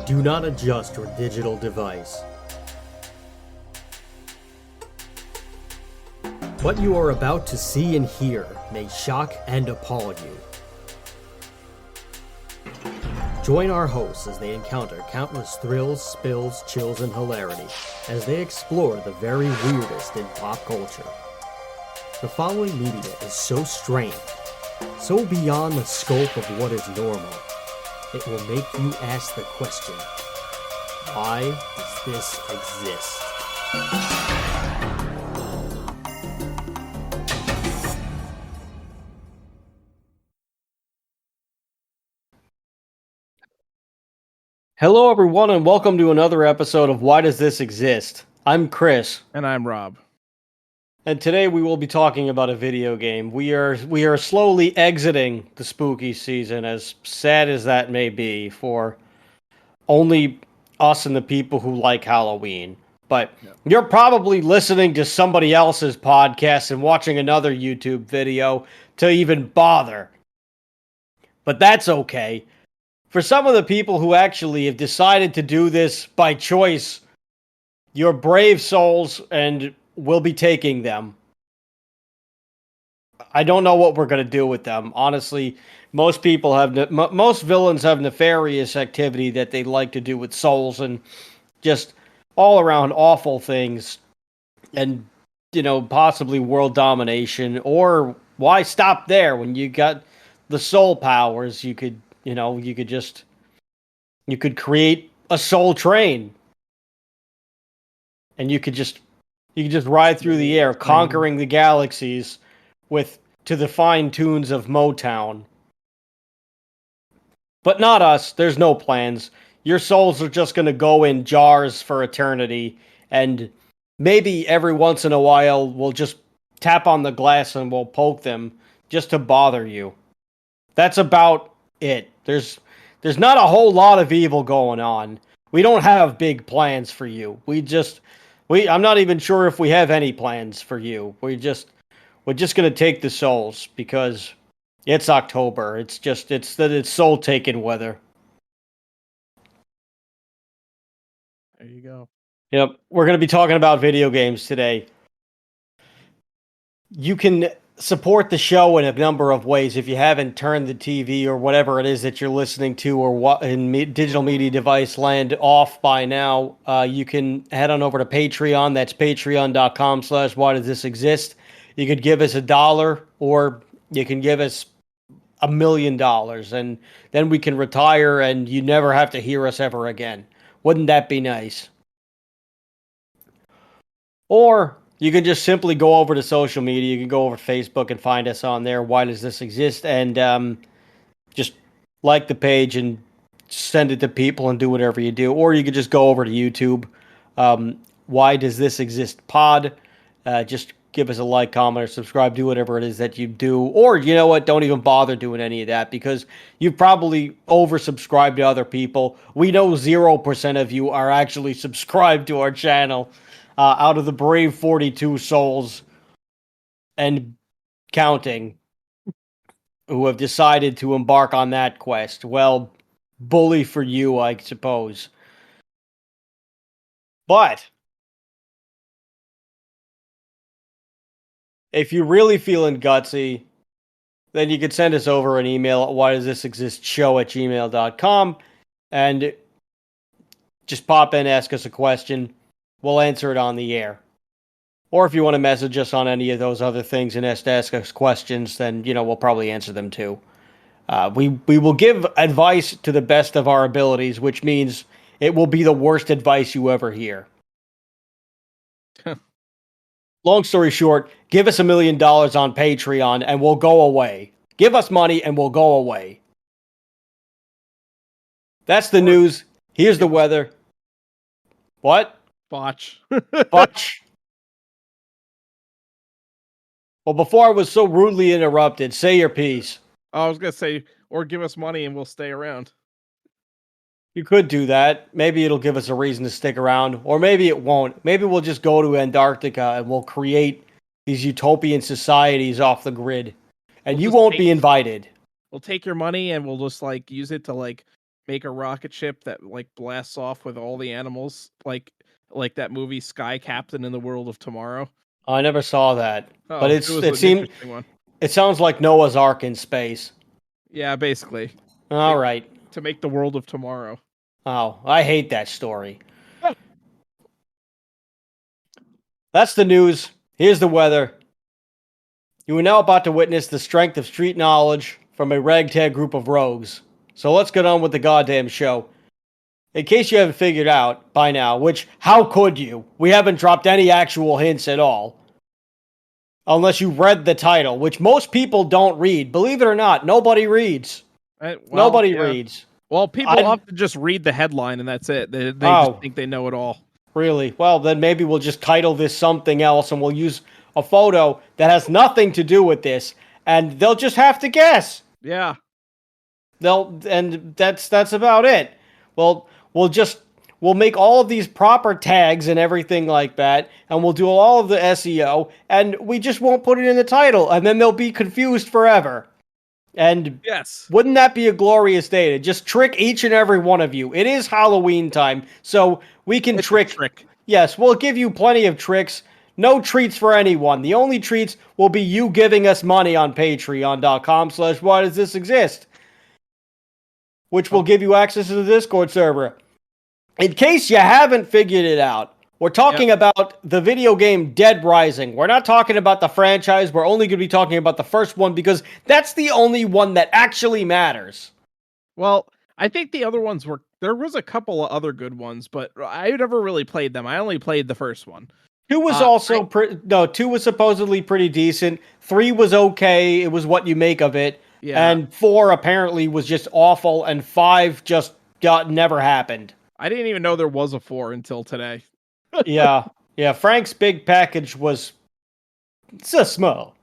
Do not adjust your digital device. What you are about to see and hear may shock and appall you. Join our hosts as they encounter countless thrills, spills, chills, and hilarity as they explore the very weirdest in pop culture. The following media is so strange, so beyond the scope of what is normal, it will make you ask the question, why does this exist? Hello everyone and welcome to another episode of Why Does This Exist? I'm Chris. And I'm Rob. And today we will be talking about a video game. We are slowly exiting the spooky season, as sad as that may be for only us and the people who like Halloween. But You're probably listening to somebody else's podcast and watching another YouTube video to even bother. But that's okay. For some of the people who actually have decided to do this by choice, you're brave souls and we'll be taking them. I don't know what we're going to do with them. Honestly, most villains have nefarious activity that they like to do with souls and just all around awful things and, possibly world domination. Or why stop there when you got the soul powers? You could create a soul train and you could just ride through the air, conquering the galaxies to the fine tunes of Motown. But not us. There's no plans. Your souls are just going to go in jars for eternity, and maybe every once in a while we'll just tap on the glass and we'll poke them just to bother you. That's about it. There's not a whole lot of evil going on. We don't have big plans for you. I'm not even sure if we have any plans for you. We're just going to take the souls because it's October. It's soul taking weather. There you go. Yep. We're going to be talking about video games today. You can support the show in a number of ways. If you haven't turned the TV or whatever it is that you're listening to or in digital media device land off by now, you can head on over to Patreon. That's patreon.com/whydoesthisexist. You could give us $1 or you can give us $1 million and then we can retire and you never have to hear us ever again. Wouldn't that be nice? Or you can just simply go over to social media. You can go over to Facebook and find us on there. Why Does This Exist? And just like the page and send it to people and do whatever you do. Or you could just go over to YouTube. Why Does This Exist Pod? Just give us a like, comment, or subscribe. Do whatever it is that you do. Or, you know what? Don't even bother doing any of that because you've probably oversubscribed to other people. We know 0% of you are actually subscribed to our channel. Out of the brave 42 souls and counting who have decided to embark on that quest. Well, bully for you, I suppose. But if you're really feeling gutsy, then you could send us over an email at whydoesthisexistshow@gmail.com and just pop in, ask us a question. We'll answer it on the air. Or if you want to message us on any of those other things and ask us questions, then, we'll probably answer them too. We will give advice to the best of our abilities, which means it will be the worst advice you ever hear. Long story short, give us $1 million on Patreon and we'll go away. Give us money and we'll go away. That's the news. Here's the weather. What? Botch. Botch. Well, before I was so rudely interrupted, say your piece. I was going to say, or give us money and we'll stay around. You could do that. Maybe it'll give us a reason to stick around, or maybe it won't. Maybe we'll just go to Antarctica and we'll create these utopian societies off the grid, and you won't be invited. We'll take your money and we'll just use it to make a rocket ship that like blasts off with all the animals, like that movie Sky Captain in the World of Tomorrow. I never saw that, but Oh, it was an interesting one. it sounds like Noah's Ark in space. Yeah, basically. All right. To make the world of tomorrow. Oh, I hate that story. That's the news. Here's the weather. You are now about to witness the strength of street knowledge from a ragtag group of rogues. So let's get on with the goddamn show. In case you haven't figured out by now, which, how could you? We haven't dropped any actual hints at all. Unless you read the title, which most people don't read. Believe it or not, nobody reads. Nobody reads. Well, people often just read the headline and that's it. They just think they know it all. Really? Well, then maybe we'll just title this something else and we'll use a photo that has nothing to do with this, and they'll just have to guess. Yeah. And that's about it. Well, we'll make all of these proper tags and everything like that, and we'll do all of the SEO, and we just won't put it in the title, and then they'll be confused forever. And yes, wouldn't that be a glorious day to just trick each and every one of you? It is Halloween time, so we can trick. Yes, we'll give you plenty of tricks. No treats for anyone. The only treats will be you giving us money on patreon.com/whydoesthisexist, which will give you access to the Discord server. In case you haven't figured it out, we're talking about the video game Dead Rising. We're not talking about the franchise. We're only going to be talking about the first one because that's the only one that actually matters. Well, I think the other ones there was a couple of other good ones, but I never really played them. I only played the first one. 2 was also 2 was supposedly pretty decent. 3 was okay. It was what you make of it. Yeah. And 4 apparently was just awful, and 5 just never happened. I didn't even know there was a 4 until today. Yeah. Frank's big package was so small.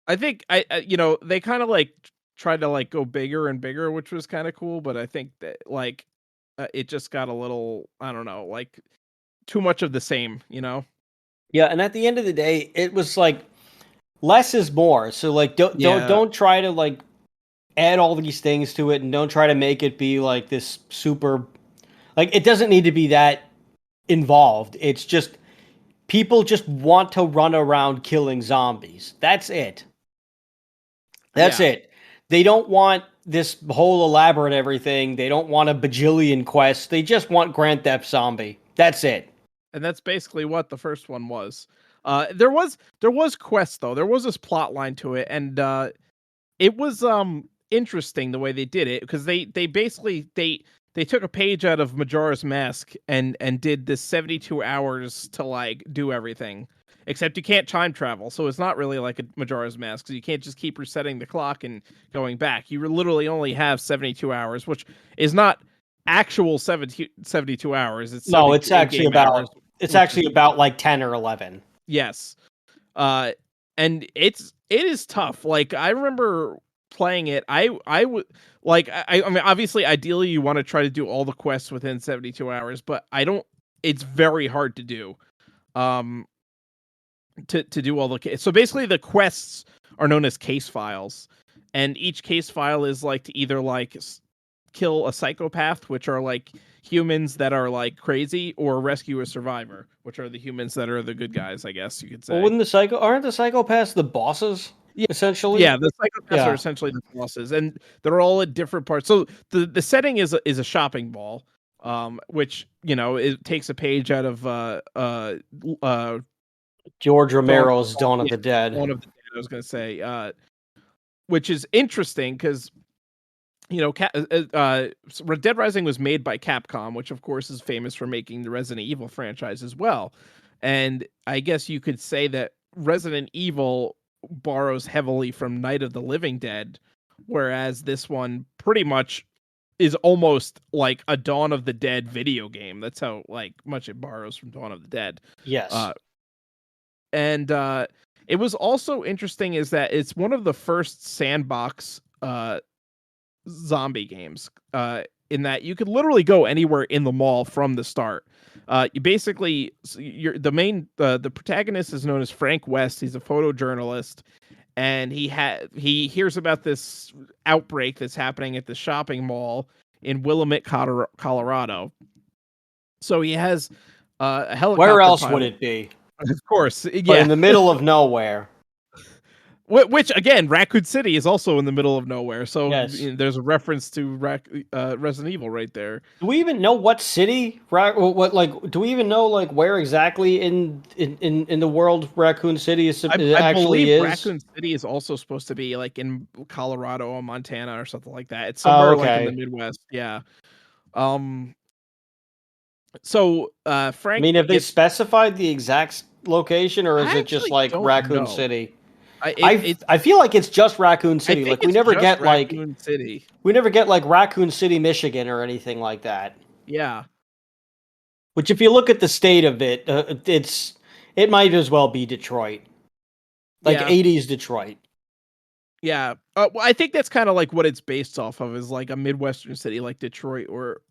I think they kind of like tried to like go bigger and bigger, which was kind of cool. But I think that like it just got a little, I don't know, like too much of the same, Yeah, and at the end of the day, it was like less is more. So like don't try to like add all these things to it, and don't try to make it be like this super, like it doesn't need to be that involved. It's just people just want to run around killing zombies. That's it. That's it. They don't want this whole elaborate everything. They don't want a bajillion quests. They just want Grand Theft Zombie. That's it. And that's basically what the first one was. There was quests though. There was this plot line to it, and it was interesting the way they did it, because they basically they took a page out of Majora's Mask and did this 72 hours to like do everything. Except you can't time travel, so it's not really like a Majora's Mask, because you can't just keep resetting the clock and going back. You literally only have 72 hours, which is not actual 72 hours. It's actually about like 10 or 11. Yes. And it is tough. Like I remember playing it, I would like, I mean, obviously ideally you want to try to do all the quests within 72 hours, but it's very hard to do. To do all the, so basically the quests are known as case files, and each case file is like to either like kill a psychopath, which are like humans that are like crazy, or rescue a survivor, which are the humans that are the good guys, I guess you could say. Well, aren't the psychopaths the bosses? Yeah, essentially. Yeah, the psychopaths are essentially the bosses, and they're all at different parts. So the setting is a shopping mall, which it takes a page out of George Romero's Dawn of the Dead. Dawn of the Dead, I was going to say, which is interesting because Dead Rising was made by Capcom, which of course is famous for making the Resident Evil franchise as well. And I guess you could say that Resident Evil borrows heavily from Night of the Living Dead, whereas this one pretty much is almost like a Dawn of the Dead video game. That's how like much it borrows from Dawn of the Dead. Yes. And it was also interesting is that it's one of the first sandbox zombie games, in that you could literally go anywhere in the mall from the start. You basically, the protagonist is known as Frank West. He's a photojournalist, and he hears about this outbreak that's happening at the shopping mall in Willamette, Colorado. So he has a helicopter Where else would pilot. it be? Of course, But yeah. in the middle of nowhere. Which again, Raccoon City is also in the middle of nowhere. So Yes. there's a reference to Resident Evil right there. Do we even know what city? What like? Do we even know like where exactly in the world Raccoon City it I actually believe is? Raccoon City is also supposed to be like in Colorado or Montana or something like that. It's Oh, somewhere like in the okay. Midwest. Yeah. Um. So I Frank mean, have they gets. specified the exact location, or is I it just actually like don't Raccoon know. City? It. I feel like it's just Raccoon I City. think Like it's just Raccoon City. we never get like Raccoon City, Michigan, or anything like that. Yeah. Which, if you look at the state of it, it might as well be Detroit, like Yeah. '80s Detroit. Yeah. Well, I think that's kind of like what it's based off of is like a Midwestern city like Detroit or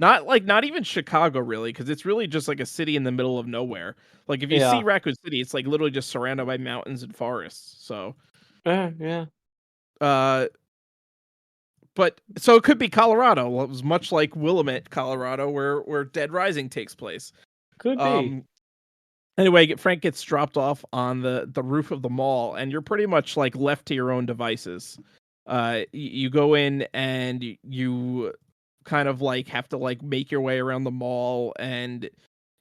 not even Chicago really because it's really just like a city in the middle of nowhere. Like if you see Yeah, Raccoon City, it's like literally just surrounded by mountains and forests. So, yeah, uh but so it could be Colorado. Well, it was much like Willamette, Colorado where Dead Rising takes place. could be. Um Anyway, Frank gets dropped off on the roof of the mall, and you're pretty much like left to your own devices. You go in and you kind of like have to like make your way around the mall, and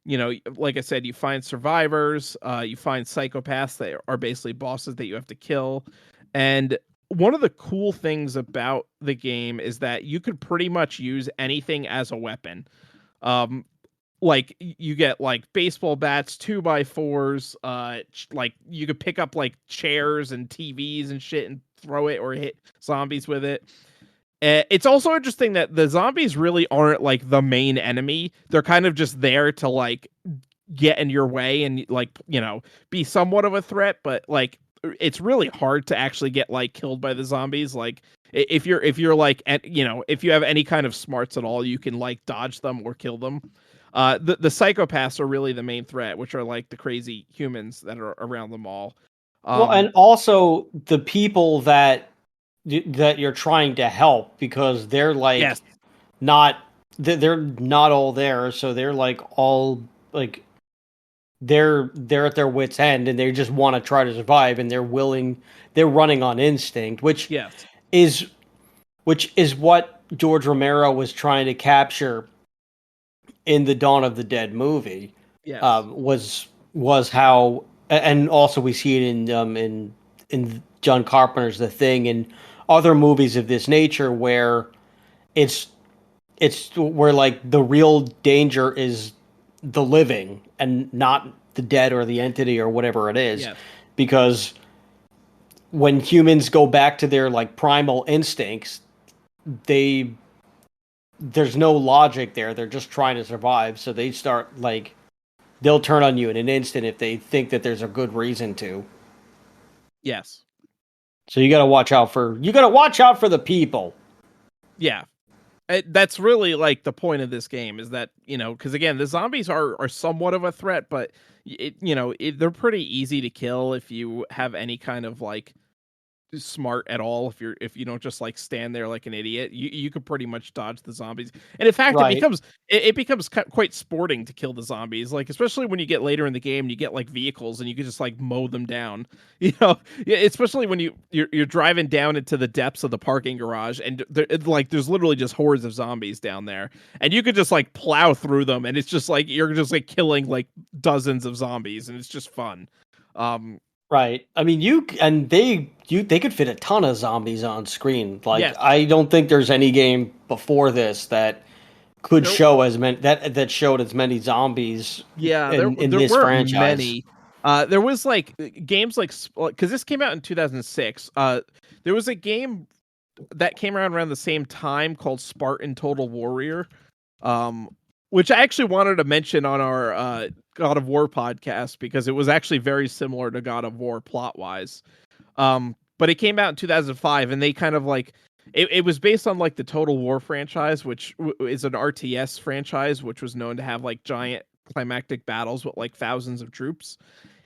like I said, you find survivors, you find psychopaths that are basically bosses that you have to kill, and one of the cool things about the game is that you could pretty much use anything as a weapon. Um, like you get like baseball bats, 2x4s, like you could pick up like chairs and TVs and shit and throw it or hit zombies with it. It's also interesting that the zombies really aren't like the main enemy. They're kind of just there to like get in your way and like be somewhat of a threat, but like it's really hard to actually get like killed by the zombies. Like if you're like if you have any kind of smarts at all, you can like dodge them or kill them. The psychopaths are really the main threat, which are like the crazy humans that are around the mall. Well, Um, and also the people that you're trying to help because they're like yes, not they're not all there, so they're like all like they're at their wits end and they just want to try to survive and they're running on instinct, yes, is which is what George Romero was trying to capture in the Dawn of the Dead movie. yes, Was how, and also we see it in John Carpenter's The Thing and other movies of this nature where it's it's where like the real danger is the living and not the dead or the entity or whatever it is, yes, because when humans go back to their like primal instincts, they there's no logic there. They're just trying to survive, so they start like they'll turn on you in an instant if they think that there's a good reason to. yes, So you got to watch out for the people. yeah. That's really like the point of this game is that because again the zombies are somewhat of a threat, but they're pretty easy to kill if you have any kind of like smart at all. If you don't just like stand there like an idiot, you could pretty much dodge the zombies. And in fact, Right. it becomes quite sporting to kill the zombies, like especially when you get later in the game and you get like vehicles and you can just like mow them down. Yeah, especially when you're driving down into the depths of the parking garage and there's literally just hordes of zombies down there, and you could just like plow through them, and it's just like you're just like killing like dozens of zombies, and it's just fun. um Right. I mean, they could fit a ton of zombies on screen. Like yes, I don't think there's any game before this that could there show as many that showed as many zombies Yeah, in there this weren't franchise. many. There was like games like because this came out in 2006. There was a game that came around the same time called Spartan Total Warrior, um, which I actually wanted to mention on our God of War podcast because it was actually very similar to God of War plot wise. But it came out in 2005, and they kind of like it was based on like the Total War franchise, which is an RTS franchise, which was known to have like giant climactic battles with like thousands of troops.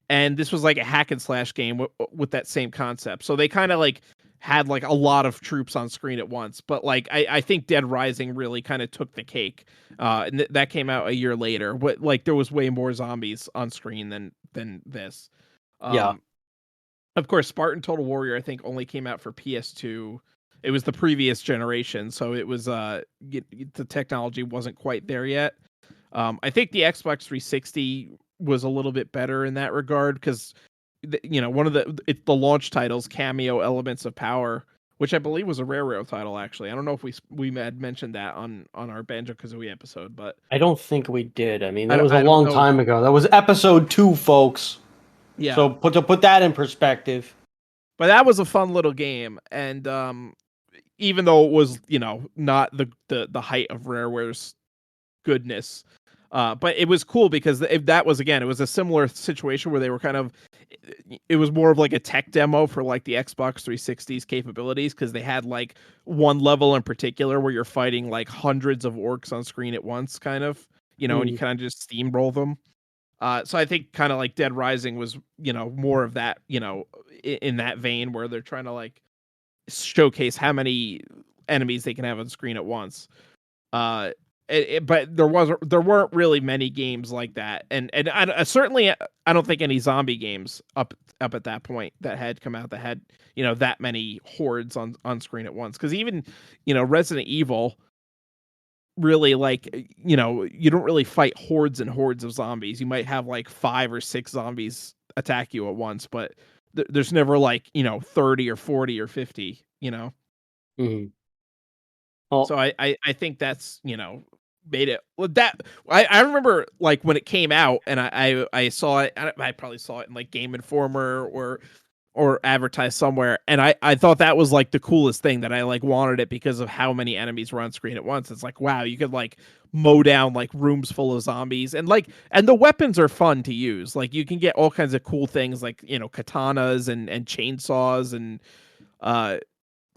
And this was like a hack and slash game with that same concept. So they kind of like had like a lot of troops on screen at once. But like I think Dead Rising really kind of took the cake. And that came out a year later. But like there was way more zombies on screen than this. Yeah. Um, of course, Spartan Total Warrior I think only came out for PS2. It was the previous generation, so it was the technology wasn't quite there yet. I think the Xbox 360 was a little bit better in that regard because one of the launch titles, Cameo Elements of Power, which I believe was a Rare title. Actually, I don't know if we had mentioned that on our Banjo Kazooie episode, but I don't think we did. I mean, that was a I don't long know. time ago. That was episode 2, folks. Yeah, So put that in perspective. but that was a fun little game, and even though it was not the height of Rareware's goodness. But it was cool because if that was again, it was a similar situation where they were kind of, it was more of like a tech demo for like the Xbox 360's capabilities because they had like one level in particular where you're fighting like hundreds of orcs on screen at once, kind of, and you kind of just steamroll them. So I think kind of like Dead Rising was, more of that, in that vein where they're trying to like showcase how many enemies they can have on screen at once. Uh, but there weren't really many games like that, and certainly I don't think any zombie games up at that point that had come out that had that many hordes on screen at once. Because even Resident Evil really like you don't really fight hordes and hordes of zombies. You might have like 5 or 6 zombies attack you at once, but there's never like 30 or 40 or 50. Mm. Well, So I think that's made it that I remember like when it came out and I saw it. I probably saw it in like Game Informer or advertised somewhere, and I thought that was like the coolest thing, that I like wanted it because of how many enemies were on screen at once. It's like, wow, you could like mow down like rooms full of zombies, and the weapons are fun to use. Like you can get all kinds of cool things like katanas and chainsaws and uh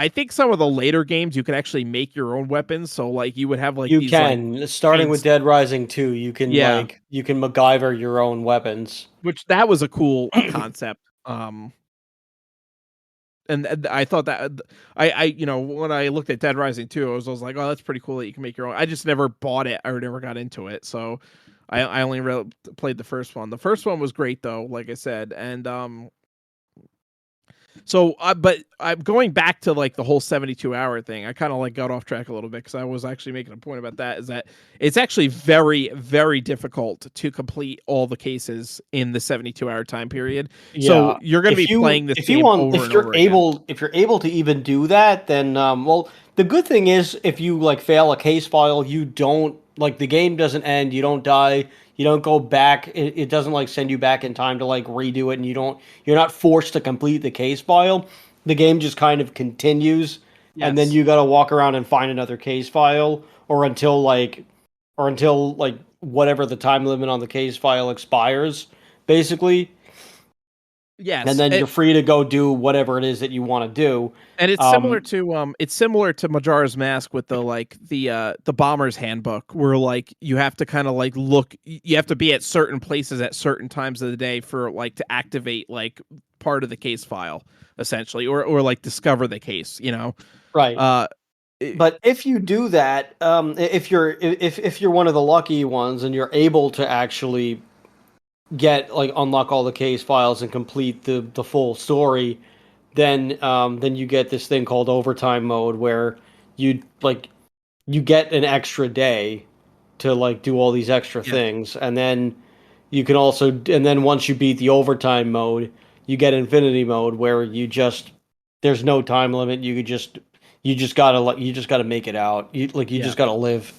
I think some of the later games you could actually make your own weapons. So like you would have like you these like can. Starting with chains. Dead Rising 2, Yeah, you can MacGyver your own weapons. which that was a cool concept. And I thought that I when I looked at Dead Rising 2, I was like, oh, that's pretty cool that you can make your own. I just never bought it or never got into it. So I only played the first one. The first one was great though, like I said, and So, but I'm going back to like the whole 72-hour thing. I kind of like got off track a little bit because I was actually making a point about that. Is that it's actually very, very difficult to complete all the cases in the 72-hour time period. So Yeah. you're going to be playing this If you game want over and over again. if you're able to even do that, then well, the good thing is if you like fail a case file, you don't like the game doesn't end, you don't die, you don't go back, it doesn't like send you back in time to like redo it, and you're not forced to complete the case file. The game just kind of continues, and then Yes. you got to walk around and find another case file or until like whatever the time limit on the case file expires, basically, and Yes. then you're free to go do whatever it is that you want to do. And Um, it's similar to Majora's Mask with the bomber's handbook, where like you have to kind of like you have to be at certain places at certain times of the day for like to activate like part of the case file, essentially, or like discover the case, right. uh it- But if you do that, if you're one of the lucky ones and you're able to actually get like unlock all the case files and complete the full story, then you get this thing called overtime mode where you like you get an extra day to like do all these extra yes. things, and then you can also and then once you beat the overtime mode, you get infinity mode where you just there's no time limit. You just gotta make it out. You Yeah. just gotta live.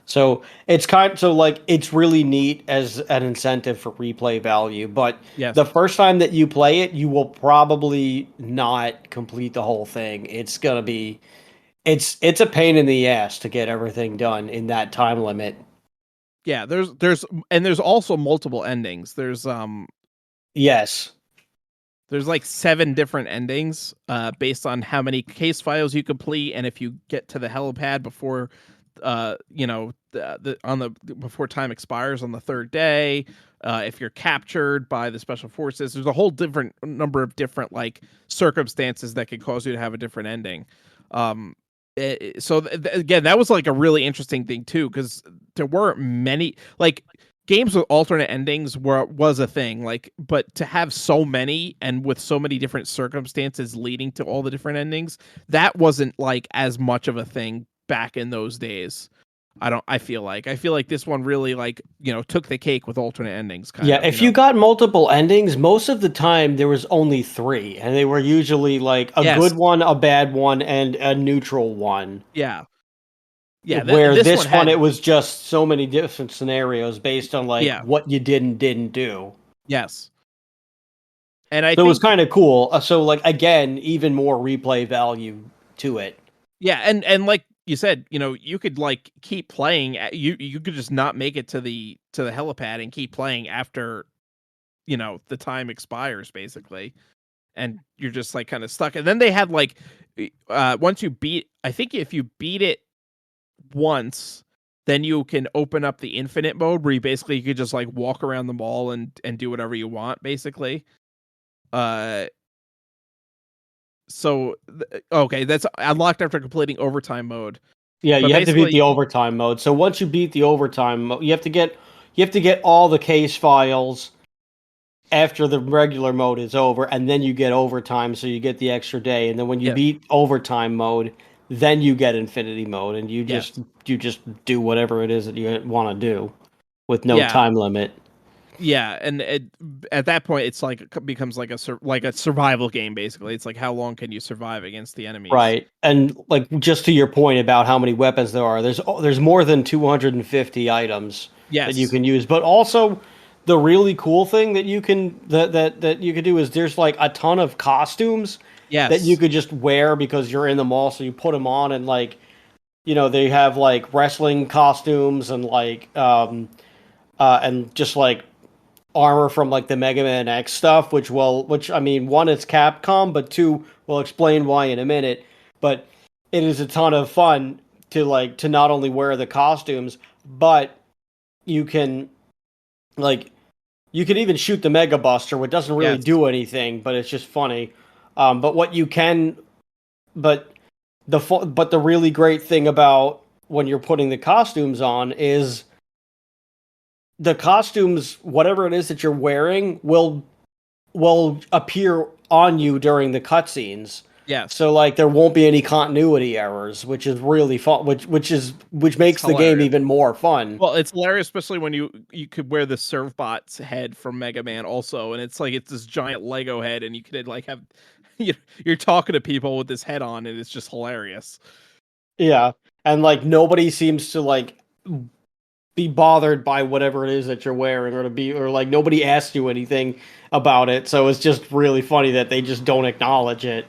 So so like it's really neat as an incentive for replay value, but Yes. the first time that you play it, you will probably not complete the whole thing. It's gonna be it's a pain in the ass to get everything done in that time limit. Yeah, there's also multiple endings. Yes. There's like 7 different endings based on how many case files you complete, and if you get to the helipad before the before time expires on the third day. If you're captured by the special forces, there's a whole different number of different like circumstances that could cause you to have a different ending. Again, that was like a really interesting thing too, because there weren't many like games with alternate endings was a thing, like, but to have so many and with so many different circumstances leading to all the different endings, that wasn't like as much of a thing back in those days. I feel like this one really like, took the cake with alternate endings kind Yeah, of, if you got multiple endings, most of the time there was only three, and they were usually like a Yes. good one, a bad one, and a neutral one. Yeah. Yeah, Where this one this one, had it was just so many different scenarios based on like yeah. what you did and didn't do. Yes. And I So it was think kind of cool. So like again, even more replay value to it. yeah, and like you said, you could like keep playing. You could just not make it to the helipad and keep playing after the time expires basically, and you're just like kind of stuck. And then they had like once you beat, I think if you beat it once, then you can open up the infinite mode where you could just like walk around the mall and do whatever you want basically. Uh okay, that's unlocked after completing overtime mode. Yeah, But you have to beat basically, the overtime mode. So once you beat the overtime mode, you have to get all the case files after the regular mode is over, and then you get overtime, so you get the extra day. And then when you yes, beat overtime mode, then you get infinity mode, and you yes, just you just do whatever it is that you want to do with no yeah, time limit. yeah, and at that point, it's like it becomes like a survival game. Basically, it's like how long can you survive against the enemies? Right. And like just to your point about how many weapons there are, there's more than 250 items that you Yes, can use. But also the really cool thing that you can do is there's like a ton of costumes that you yes, could just wear because you're in the mall, so you put them on and like they have like wrestling costumes and like and just like armor from like the Mega Man X stuff, which I mean, one, it's Capcom, but two, we'll explain why in a minute. But it is a ton of fun to not only wear the costumes, but you can like you can even shoot the Mega Buster, which doesn't really yes, do anything, but it's just funny. But what you can, but but the really great thing about when you're putting the costumes on is the costumes, whatever it is that you're wearing, will appear on you during the cutscenes. yes. So like there won't be any continuity errors, which is really fun. Which It's makes the game hilarious. even more fun. Well, it's hilarious, especially when you could wear the Servbot's head from Mega Man also, and it's like it's this giant Lego head, and you could like have you're talking to people with this head on, and it's just hilarious. Yeah, and like nobody seems to like be bothered by whatever it is that you're wearing, or like nobody asks you anything about it. So it's just really funny that they just don't acknowledge it.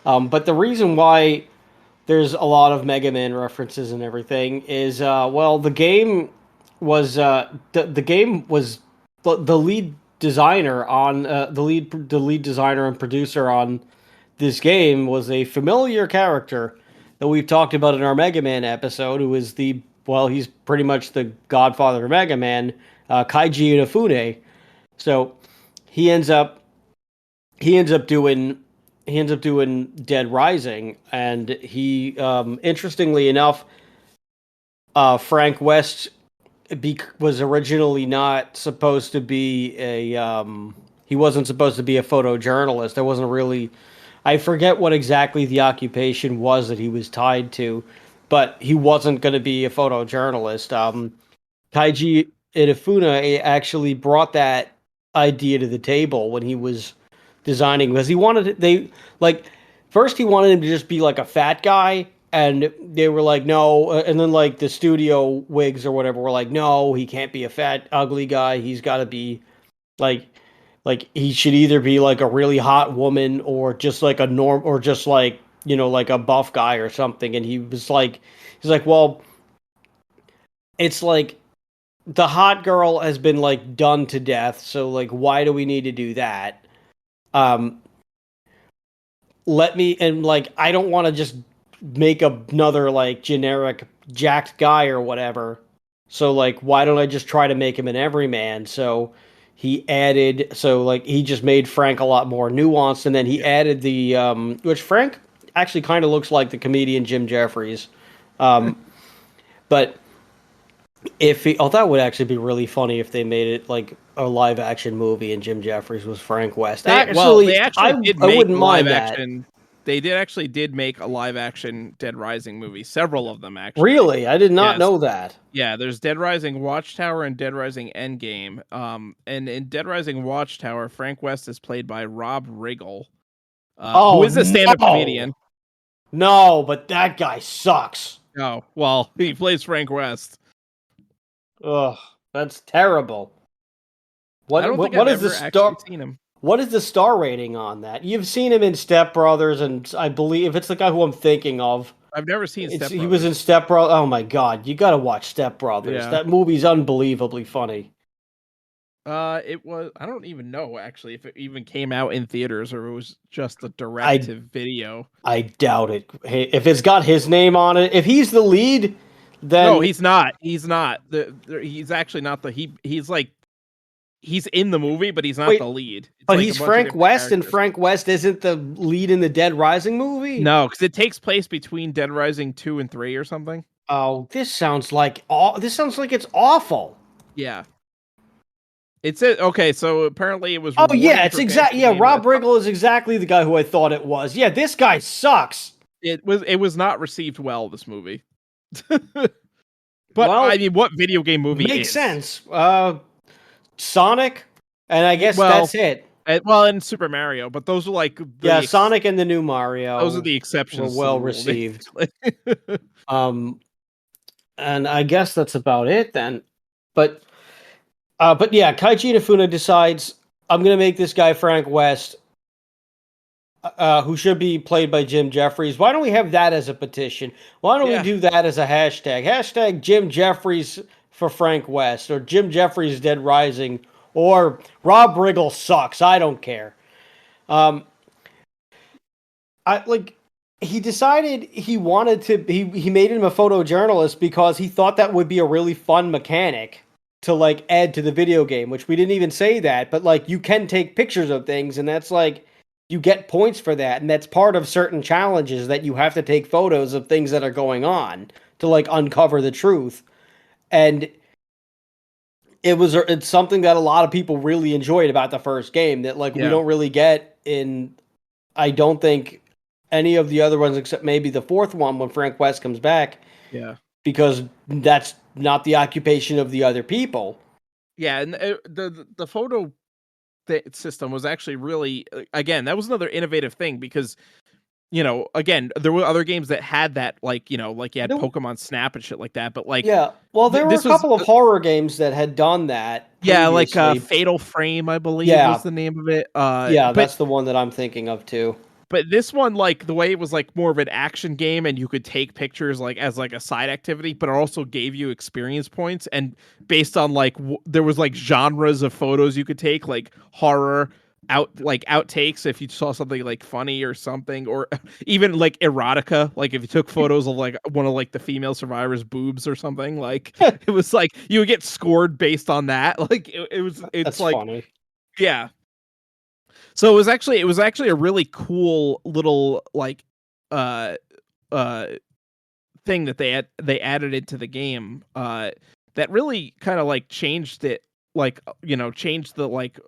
But the reason why there's a lot of Mega Man references and everything is well the game was the lead designer on the lead designer and producer on this game was a familiar character that we've talked about in our Mega Man episode, who is he's pretty much the godfather of Mega Man, Kaiji Inafune. So he ends up he ends up doing Dead Rising, and he interestingly enough, Frank West was originally not supposed to be he wasn't supposed to be a photojournalist. There wasn't really, I forget what exactly the occupation was that he was tied to, but he wasn't going to be a photojournalist. Kaiji Inafune actually brought that idea to the table when he was designing, because he wanted they like first he wanted him to just be like a fat guy, and they were like no, and then like the studio wigs or whatever were like no, he can't be a fat ugly guy, he's got to be like he should either be like a really hot woman or just like a norm, or just like like a buff guy or something. And he's like, well, it's like the hot girl has been like done to death, so like why do we need to do that? um let me, and like I don't want to just make another like generic jacked guy or whatever. So like, why don't I just try to make him an everyman? So he just made Frank a lot more nuanced, and then he added the which Frank actually kind of looks like the comedian Jim Jeffries, but that would actually be really funny if they made it like a live action movie and Jim Jeffries was Frank West. They Actually, actually did I make wouldn't live mind that. action. They did make a live action Dead Rising movie. Several of them actually. Really, I did not Yes. know that. Yeah, there's Dead Rising Watchtower and Dead Rising Endgame. And in Dead Rising Watchtower, Frank West is played by Rob Riggle, who is a stand-up comedian. No, but that guy sucks. Oh, well, he plays Frank West. Ugh, that's terrible. I don't think I've ever actually seen him. What is the star rating on that? You've seen him in Step Brothers, and I believe if it's the guy who I'm thinking of. I've never seen Step Brothers. He was in Step Brothers. Oh my god, you got to watch Step Brothers. Yeah. That movie's unbelievably funny. It was. I don't even know actually if it even came out in theaters or it was just a direct-to-video. I doubt it. Hey, if it's got his name on it, if he's the lead, then no, he's not. He's not. He's actually not the. He's like. He's in the movie, but he's not the lead. But like he's Frank West, and Frank West isn't the lead in the Dead Rising movie? No, because it takes place between Dead Rising 2 and 3 or something. Oh, this sounds like it's awful. Yeah. Okay, so apparently it was. Oh yeah, it's exactly. Yeah, Rob Riggle is exactly the guy who I thought it was. Yeah, this guy sucks. It was not received well, this movie. But I mean, what video game movie makes sense? Sonic, and I guess that's it. And Super Mario, but those are like Sonic and the new Mario. Those are the exceptions. Were well received. And I guess that's about it then. But yeah, Kaiji Inafune decides I'm gonna make this guy Frank West, who should be played by Jim Jeffries. Why don't we have that as a petition? Why don't we do that as a hashtag? Hashtag Jim Jeffries for Frank West, or Jim Jeffries Dead Rising, or Rob Riggle sucks. I don't care. He decided he wanted to. He made him a photojournalist because he thought that would be a really fun mechanic to like add to the video game. Which we didn't even say that, but like you can take pictures of things, and that's like you get points for that, and that's part of certain challenges that you have to take photos of things that are going on to like uncover the truth. And it's something that a lot of people really enjoyed about the first game that like we don't really get in, I don't think, any of the other ones except maybe the fourth one when Frank West comes back. Yeah. Because that's not the occupation of the other people. Yeah, and the photo system was actually really, again, that was another innovative thing because again, there were other games that had that, like, like you had Pokemon Snap and shit like that, but like... Yeah, well, there were a couple of horror games that had done that previously. Yeah, like Fatal Frame, I believe, was the name of it. That's the one that I'm thinking of, too. But this one, like, the way it was, like, more of an action game, and you could take pictures, like, as, like, a side activity, but it also gave you experience points, and based on, like, there was, like, genres of photos you could take, like, horror... outtakes if you saw something like funny or something, or even like erotica, like if you took photos of like one of like the female survivors' boobs or something, like it was like you would get scored based on that. Like it's That's like funny. Yeah. So it was actually a really cool little like thing that they added into the game that really kind of like changed it, like changed the like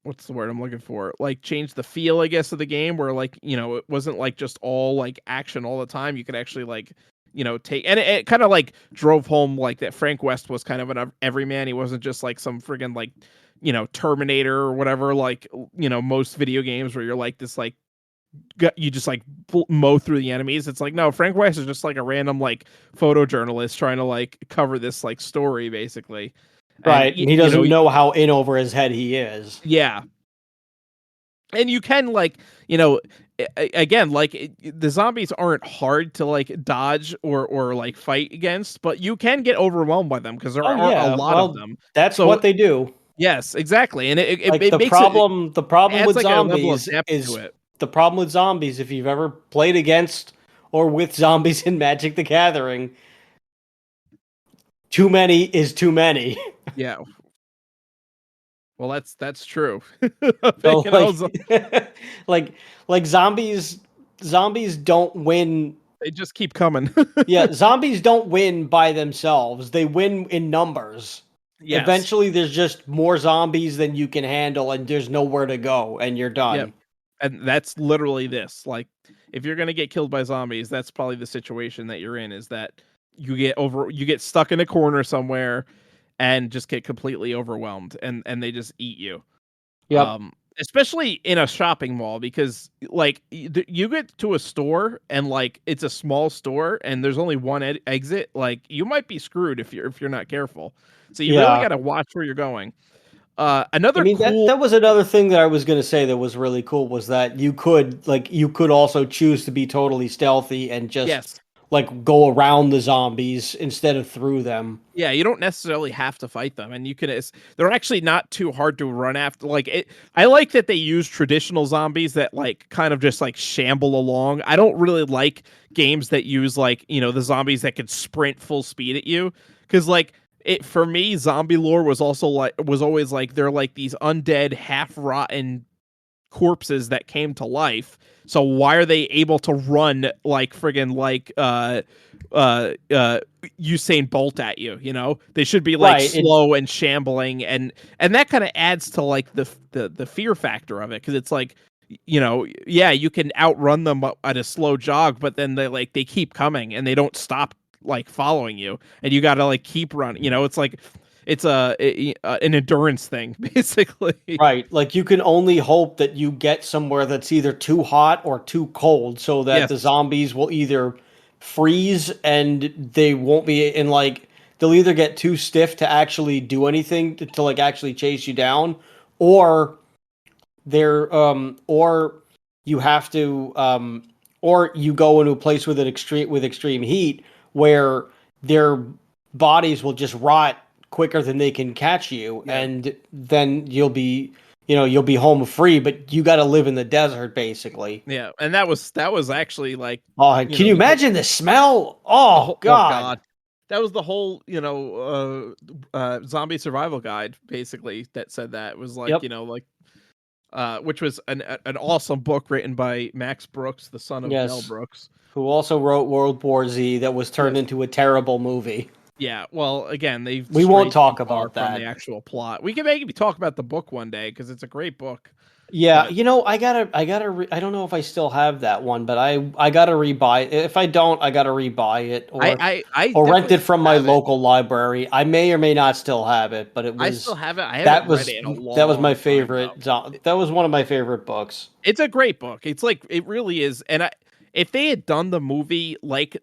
what's the word I'm looking for? Like change the feel, I guess, of the game where like, it wasn't like just all like action all the time. You could actually like, take, and it kind of like drove home like that Frank West was kind of an everyman. He wasn't just like some friggin' like, Terminator or whatever, like, most video games where you're like this, like, you just like mow through the enemies. It's like, no, Frank West is just like a random like photojournalist trying to like cover this like story basically. Right, and he doesn't know how in over his head he is. Yeah. And you can, like, again, like, the zombies aren't hard to, like, dodge or like, fight against, but you can get overwhelmed by them because there are a lot of them. That's what they do. Yes, exactly. And it the makes problem with like zombies is the problem with zombies, if you've ever played against or with zombies in Magic the Gathering, too many is too many. Yeah. Well, that's true. So You know, like like zombies don't win. they just keep coming. Yeah, zombies don't win by themselves. They win in numbers. Yes. Eventually there's just more zombies than you can handle and there's nowhere to go and you're Yep. done. And that's literally this. Like, if you're gonna get killed by zombies, that's probably the situation that you're in. Is that you get stuck in a corner somewhere and just get completely overwhelmed, and they just eat you. Yep. Especially in a shopping mall, because like you get to a store and like it's a small store and there's only one exit. Like, you might be screwed if you're not careful. So you really Yeah. got to watch where you're going. I Another mean that cool. that was another thing that I was going to say that was really cool was that you could also choose to be totally stealthy and just Yes. like go around the zombies instead of through them. Yeah, you don't necessarily have to fight them, and you can. They're actually not too hard to run after. Like it, I like that they use traditional zombies that like kind of just like shamble along. I don't really like games that use like the zombies that could sprint full speed at you, because like it for me, zombie lore was always like they're like these undead, half rotten corpses that came to life. So why are they able to run like friggin' like Usain Bolt at you? They should be like Right. It slow and shambling, and that kind of adds to like the fear factor of it, because it's like yeah, you can outrun them at a slow jog, but then they keep coming and they don't stop like following you, and you got to like keep running. It's like it's an endurance thing basically. right. Like you can only hope that you get somewhere that's either too hot or too cold so that the Yes. zombies will either freeze and they won't be in like they'll either get too stiff to actually do anything to like actually chase you down or or you have to or you go into a place with extreme heat where their bodies will just rot quicker than they can catch you Yeah. and then you'll be home free but you got to live in the desert basically. Yeah, and that was actually like, Oh, can you the whole imagine the smell? Oh oh god. god. That was the whole, zombie survival guide basically that said that. It was like, Yep. which was an awesome book written by Max Brooks, the son of Mel Yes. Brooks. Who also wrote World War Z that was turned Yes. into a terrible movie. Yeah, well, again, they've We won't strayed too talk far about from the that. actual plot. We can maybe talk about the book one day because it's a great book. Yeah, But I don't know if I still have that one, but I gotta rebuy it. If I don't, I gotta rebuy it I or rent definitely it still from my have it. local library. I may or may not still have it, but I still have it. I haven't that read was it in a that was my long time though. favorite. That was one of my favorite books. It's a great book. It's like it really is. And if they had done the movie like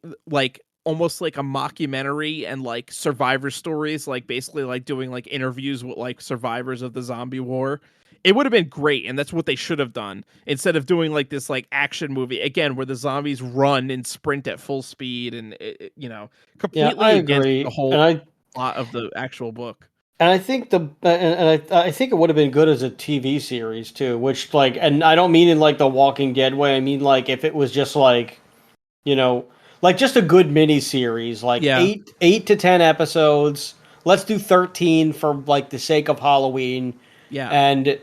almost like a mockumentary and like survivor stories, like basically like doing like interviews with like survivors of the zombie war, it would have been great. And that's what they should have done instead of doing like this like action movie again where the zombies run and sprint at full speed and Yeah, I completely against the agree, whole plot of the actual book. and I think I think it would have been good as a TV series too. Which like, and I don't mean in like the Walking Dead way. I mean like if it was just like you know, like just a good mini series, like Yeah. 8 to 10 episodes. Let's do 13 for like the sake of Halloween, Yeah. and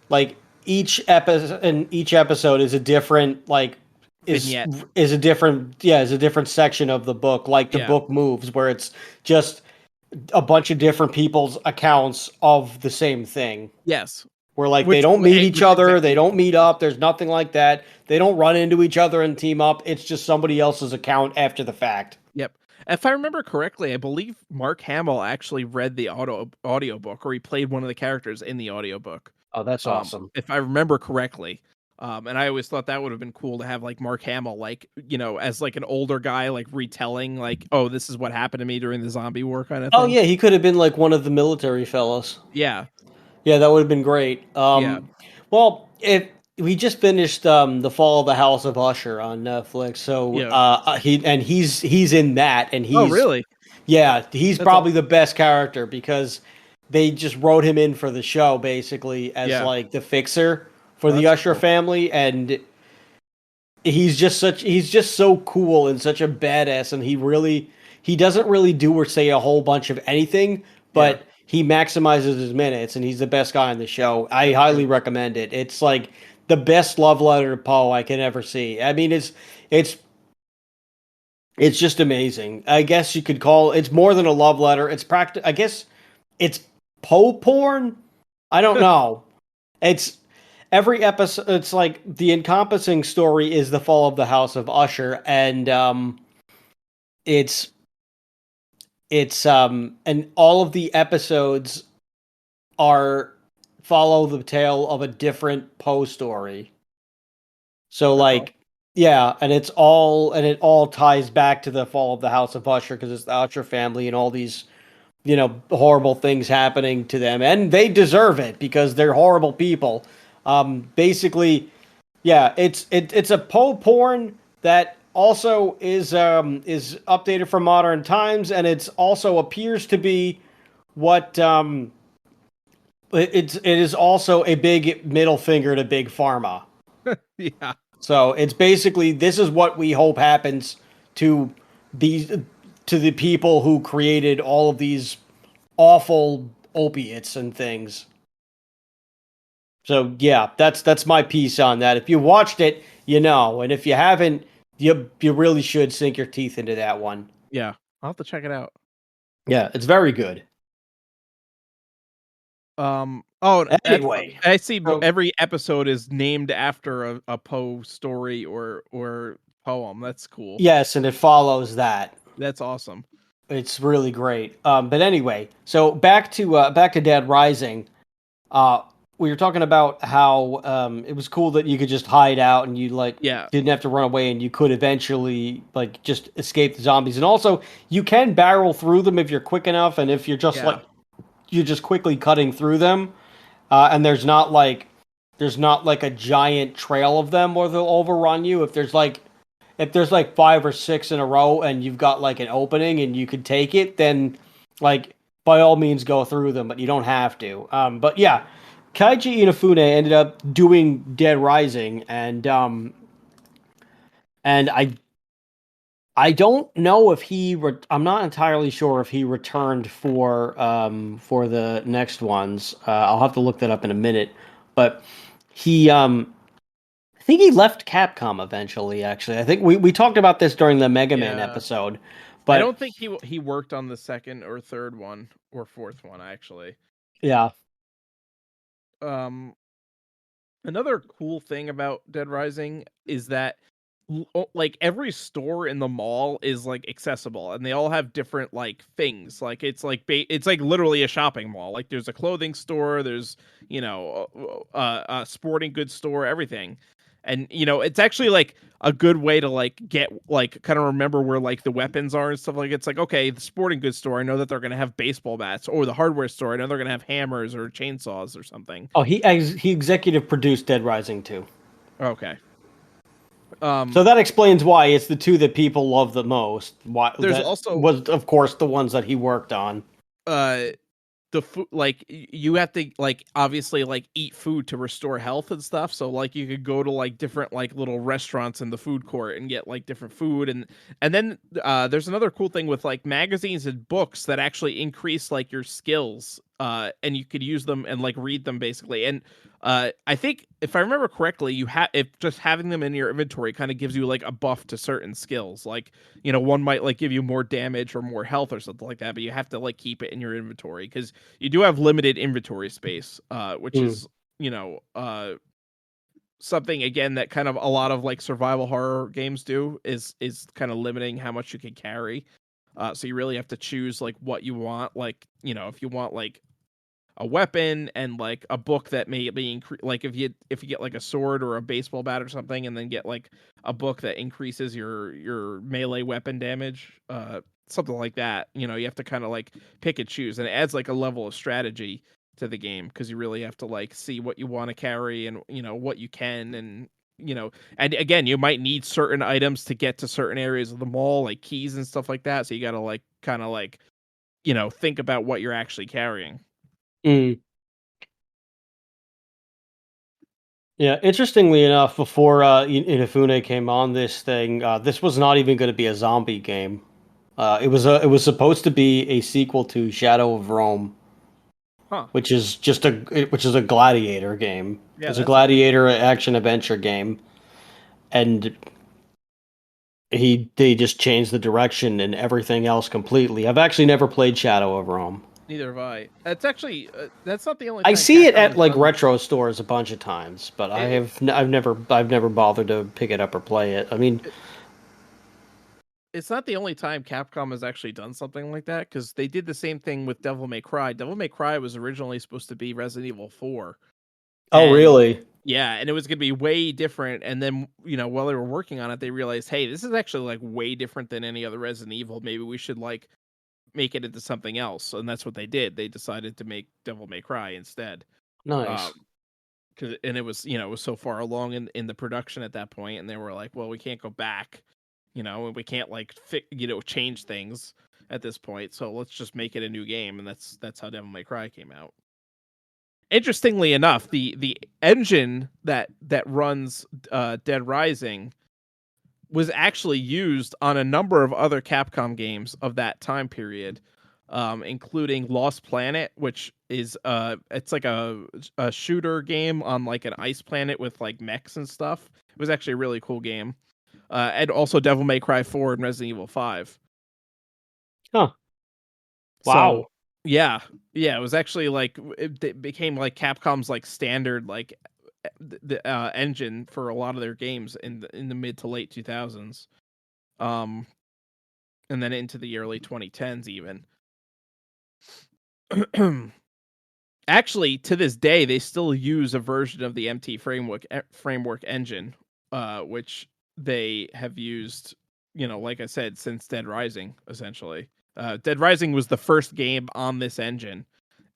like each episode is a different like is Vignette. is a different is a different section of the book, like the Yeah. book moves, where it's just a bunch of different people's accounts of the same thing. Yes. Where like they don't meet each Which other, they exactly. don't meet up, there's nothing like that. They don't run into each other and team up. It's just somebody else's account after the fact. Yep. If I remember correctly, I believe Mark Hamill actually read the audiobook, or he played one of the characters in the audiobook. Oh, that's awesome. If I remember correctly. And I always thought that would have been cool to have like Mark Hamill, like, as like an older guy, like retelling, like, oh, this is what happened to me during the zombie war kind of Oh thing. yeah, he could have been like one of the military fellows. Yeah. Yeah, that would have been great. Yeah. Well, if we just finished the Fall of the House of Usher on Netflix, so Yeah. he's in that, and Oh, he's really? he's That's all. probably the best character because they just wrote him in for the show basically as Yeah. like the fixer for Well, the that's Usher cool. family, and he's just so cool and such a badass, and he doesn't really do or say a whole bunch of anything, Yeah, but he maximizes his minutes, and he's the best guy on the show. I that's highly true. recommend it. It's like the best love letter to Poe I can ever see. I mean, it's it's just amazing. I guess you could call it's more than a love letter. I guess it's Poe porn. I don't know. It's every episode. It's like the encompassing story is the fall of the House of Usher, and it's and all of the episodes are follow the tale of a different Poe story. So That's all. like, yeah, and it all ties back to the fall of the House of Usher because it's the Usher family and all these horrible things happening to them, and they deserve it because they're horrible people. Basically, yeah, it's a Poe porn that also is updated for modern times, and it's also appears to be what it is also a big middle finger to big pharma. Yeah. So it's basically this is what we hope happens to these to the people who created all of these awful opiates and things. So yeah, that's my piece on that. If you watched it, you know, and if you haven't, you really should sink your teeth into that one. Yeah. I'll have to check it out. Yeah, it's very good. Oh, that's Anyway, I see so every episode is named after a Poe story or poem. That's cool. yes, and it follows that. That's awesome. It's really great. But anyway, so back to Dead Rising. Uh, we were talking about how it was cool that you could just hide out and you like Yeah. didn't have to run away and you could eventually like just escape the zombies. And also you can barrel through them if you're quick enough and if you're just Yeah. like you're just quickly cutting through them. And there's not like a giant trail of them where they'll overrun you. If there's like five or six in a row and you've got like an opening and you could take it, then like by all means go through them, but you don't have to. But yeah, Kaiji Inafune ended up doing Dead Rising, and I don't know if I'm not entirely sure if he returned for the next ones. I'll have to look that up in a minute, but he I think he left Capcom eventually, actually. I think we talked about this during the Mega Man Yeah. episode. I But don't think he worked on the second or third one or fourth one actually. yeah. Um Another cool thing about Dead Rising is that like every store in the mall is like accessible and they all have different like things. Like it's like literally a shopping mall. Like there's a clothing store, there's a sporting goods store, everything. And it's actually like a good way to like get like kind of remember where like the weapons are and stuff. Like it's like, okay, the sporting goods store, I know that they're going to have baseball bats, or the hardware store, I know they're going to have hammers or chainsaws or something. Oh, he executive produced Dead Rising 2. Okay. So Um, that explains why it's the two that people love the most. Why there's that also was, of course, the ones that he worked on. uh the food, like you have to like obviously like eat food to restore health and stuff. So like you could go to like different like little restaurants in the food court and get like different food, and then there's another cool thing with like magazines and books that actually increase like your skills, and you could use them and like read them basically. And I think if I remember correctly, you have if just having them in your inventory kind of gives you like a buff to certain skills. Like one might like give you more damage or more health or something like that, but you have to like keep it in your inventory because you do have limited inventory space, which Mm. is something again that kind of a lot of like survival horror games do is kind of limiting how much you can carry. So you really have to choose like what you want. Like if you want like a weapon and like a book that may be like if you get like a sword or a baseball bat or something, and then get like a book that increases your melee weapon damage, something like that. You have to kind of like pick and choose, and it adds like a level of strategy to the game because you really have to like see what you want to carry and what you can, and and again you might need certain items to get to certain areas of the mall, like keys and stuff like that, so you got to like kind of like think about what you're actually carrying. Mm. Yeah, interestingly enough, before Inafune came on this thing, this was not even going to be a zombie game. It was supposed to be a sequel to Shadow of Rome, Huh. which is just a which is a gladiator game. Yeah, It's a that's a gladiator action adventure game, and they just changed the direction and everything else completely. I've actually never played Shadow of Rome. neither have I. It's actually that's not the only I time see it Capcom at has like done retro stores a bunch of times, but it. I've never bothered to pick it up or play it. I mean, It's not the only time Capcom has actually done something like that because they did the same thing with Devil May Cry. Devil May Cry was originally supposed to be Resident Evil 4, oh and really? yeah, and it was gonna be way different. And then while they were working on it, they realized, hey, this is actually like way different than any other Resident Evil. Maybe we should like make it into something else, and that's what they did. They decided to make Devil May Cry instead. Nice. Um, and it was it was so far along in the production at that point, and they were like, well, we can't go back, and we can't like change things at this point, so let's just make it a new game. And that's how Devil May Cry came out. Interestingly enough, the engine that runs Dead Rising was actually used on a number of other Capcom games of that time period, including Lost Planet, which is it's like a shooter game on like an ice planet with like mechs and stuff. It was actually a really cool game. And also Devil May Cry 4 and Resident Evil 5. Huh. So Wow. yeah, yeah, it was actually like it became like Capcom's like standard like the engine for a lot of their games in the mid to late 2000s. Um, and then into the early 2010s even. Actually, to this day, they still use a version of the MT framework engine, which they have used, like I said, since Dead Rising. Essentially, Dead Rising was the first game on this engine,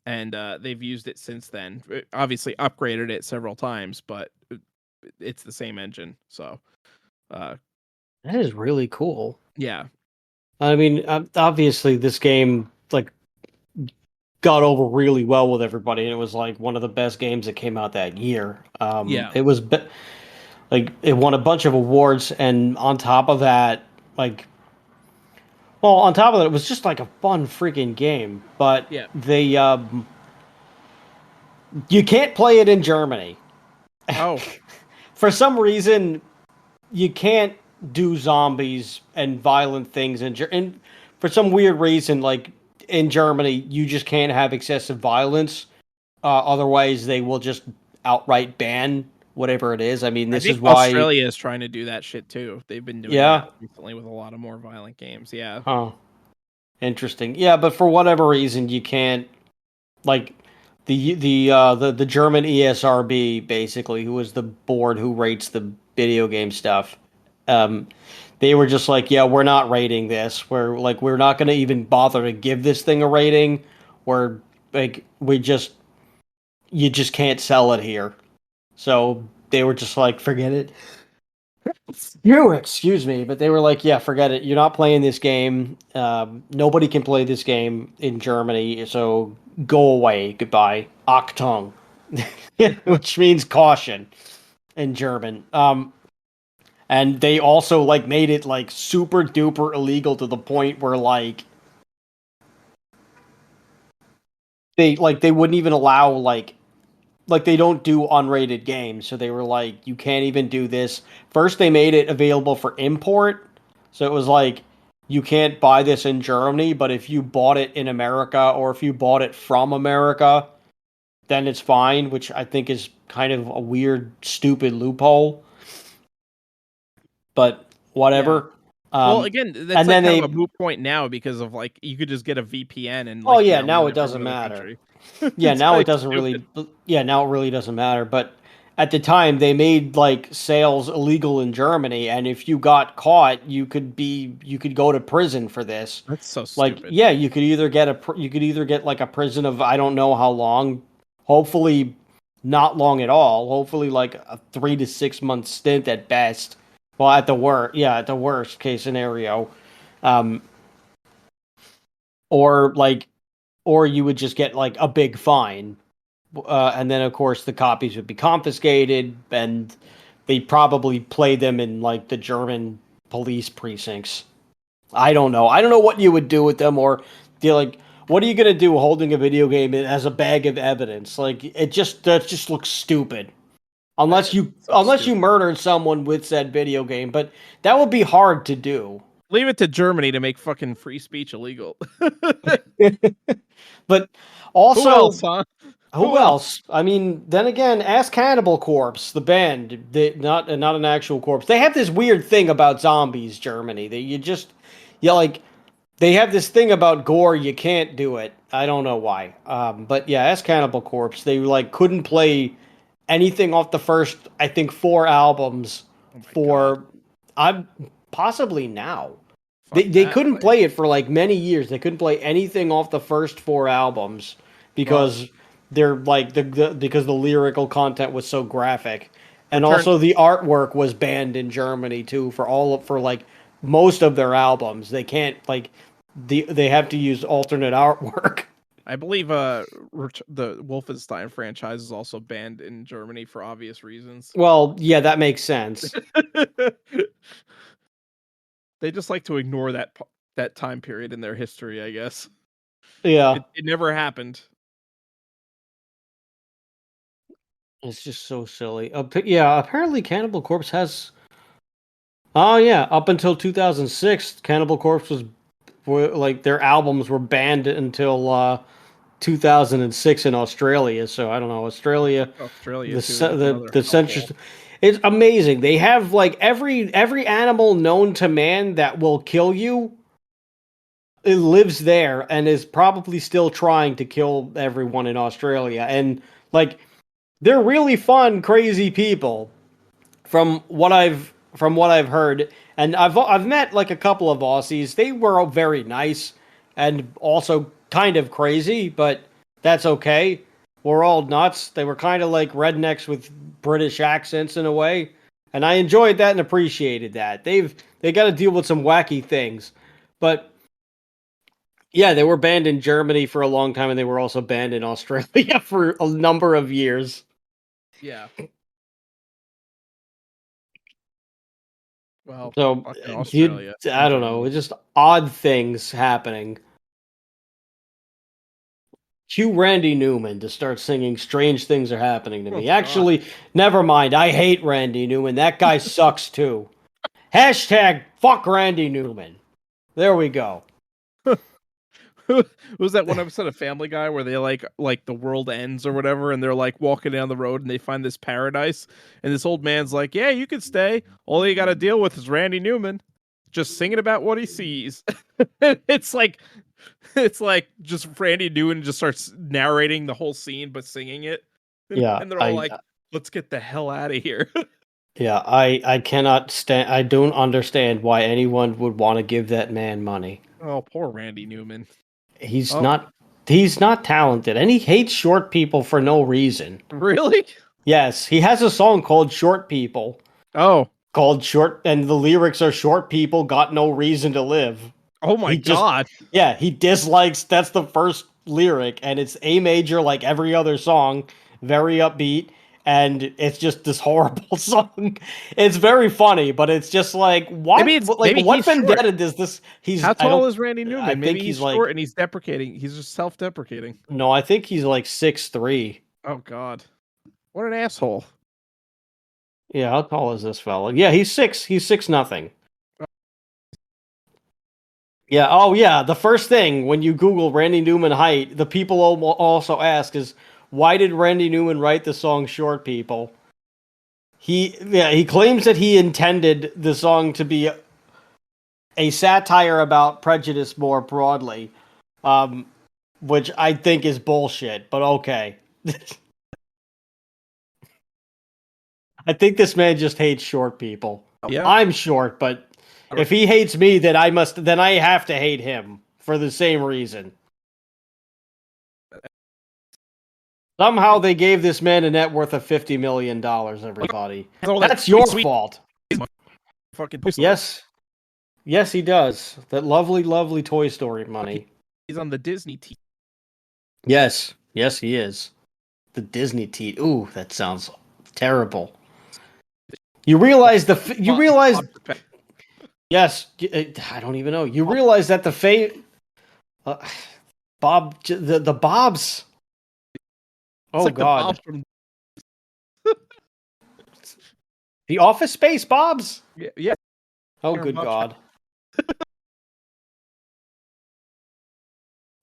and they've used it since then. Obviously, upgraded it several times, but it's the same engine. So, uh, That is really cool. yeah, I mean, obviously this game like got over really well with everybody, and it was like one of the best games that came out that year. yeah, Like it won a bunch of awards, and on top of that, like well, on top of that, it was just like a fun freaking game. But yeah. they you can't play it in Germany Oh, for some reason. You can't do zombies and violent things and for some weird reason, like in Germany, you just can't have excessive violence. Otherwise, they will just outright ban whatever it is. I mean, I this think is why. Australia is trying to do that shit too. They've been doing that Yeah. recently with a lot of more violent games. Yeah. Huh. Interesting. Yeah, but for whatever reason, you can't like the German ESRB basically, who is the board who rates the video game stuff. Um, they were just like, yeah, we're not rating this. We're not going to even bother to give this thing a rating. We're like we just you just can't sell it here. So they were just like, forget it. You excuse me, but they were like, yeah, forget it. You're not playing this game. Nobody can play this game in Germany, so go away. Goodbye. Achtung, which means caution in German. And they also like made it like super duper illegal to the point where they wouldn't even allow like they don't do unrated games, so they were like, you can't even do this. First, they made it available for import, so it was like you can't buy this in Germany, but if you bought it in America or if you bought it from America, then it's fine, which I think is kind of a weird, stupid loophole. But Yeah. whatever. Well, Um, again, that's and like then kind of a they, moot point now because of like you could just get a VPN and oh like yeah, now download it it from doesn't another matter. country. Yeah, It's now it like doesn't stupid. really. Yeah, now it really doesn't matter. But at the time, they made like sales illegal in Germany, and if you got caught, you could go to prison for this. That's so Like, stupid. yeah, you could either get like a prison of I don't know how long. Hopefully, not long at all. Hopefully, like a 3 to 6 month stint at best. Well, at the worst, yeah, at the worst case scenario, um, or like, or you would just get like a big fine. and then of course the copies would be confiscated, and they probably play them in like the German police precincts. I don't know. I don't know what you would do with them, or do like what are you gonna do holding a video game as a bag of evidence? Like that just looks stupid. So Unless you stupid. murdered someone with said video game, but that would be hard to do. Leave it to Germany to make fucking free speech illegal. But Who else, also, huh? who Who else? else? I mean, then again, ask Cannibal Corpse, the band, not an actual corpse. They have this weird thing about zombies, Germany. That you like, they have this thing about gore. You can't do it. I don't know why. But yeah, ask Cannibal Corpse. They like couldn't play anything off the first, I think, four albums Oh my god. for I'm possibly now. Fuck They that couldn't play place. it for like many years. They couldn't play anything off the first four albums Well, because they're like because the lyrical content was so graphic, and return also the artwork was banned in Germany too for like most of their albums. They can't like they have to use alternate artwork. I believe the Wolfenstein franchise is also banned in Germany for obvious reasons. Well, yeah, that makes sense. They just like to ignore that time period in their history, I guess. Yeah, It never happened. it's just so silly. Yeah, apparently Cannibal Corpse has. Oh yeah, up until 2006, Cannibal Corpse were like their albums were banned until 2006 in Australia. So I don't know, Australia, Australia too. That's another the hellhole. censorship. It's amazing. They have like every animal known to man that will kill you. It lives there and is probably still trying to kill everyone in Australia. And like they're really fun, crazy people from what I've heard, and I've met like a couple of Aussies. They were all very nice and also kind of crazy, but that's okay. We're all nuts. They were kind of like rednecks with British accents in a way, and I enjoyed that and appreciated that. They got to deal with some wacky things, but yeah, they were banned in Germany for a long time, and they were also banned in Australia for a number of years. Yeah. Well, So, fucking Australia I and don't know, Germany. it's just odd things happening. Cue Randy Newman to start singing "Strange Things Are Happening to Oh Me." god. Actually, never mind. I hate Randy Newman. That guy sucks too. Hashtag fuck Randy Newman. There we go. Was that one episode of Family Guy where they like the world ends or whatever, and they're like walking down the road and they find this paradise, and this old man's like, "Yeah, you could stay. All you got to deal with is Randy Newman, just singing about what he sees." it's like, it's like just Randy Newman just starts narrating the whole scene but singing it, Yeah, and they're all like, "Let's get the hell out of here." I cannot stand. I don't understand why anyone would want to give that man money. Oh, poor Randy Newman. He's Oh, not. He's not talented, and he hates short people for no reason. really? Yes, he has a song called "Short People." Oh, And the lyrics are short people got no reason to live. oh my He just, god. yeah, he dislikes, that's the first lyric, and it's A major like every other song, very upbeat, and it's just this horrible song. It's very funny, but it's just like, Maybe what he's short. vendetta does this, How I tall don't, is Randy I Newman? think Maybe he's he's short like, and he's deprecating. He's just self-deprecating. no, I think he's like 6'3". Oh god. What an asshole. Yeah, how tall is this fella? Yeah, he's 6 nothing. Yeah. Oh, yeah. The first thing when you Google Randy Newman height, the people also ask is, why did Randy Newman write the song "Short People"? He claims that he intended the song to be a satire about prejudice more broadly, um, which I think is bullshit. But okay, I think this man just hates short people. Yeah. I'm short, but if he hates me, then I have to hate him for the same reason. Somehow they gave this man a net worth of $50 million. Everybody, All that that's your sweet fault. fucking Toy Story. Yes, yes, he does. That lovely, lovely Toy Story money. He's on the Disney team. Yes, yes, he is. the Disney teat. Ooh, that sounds terrible. You realize you realize yes, I don't even know. You realize that uh, the Bobs. Oh like the God, Bobs from the Office Space Bobs. yeah. Oh good God.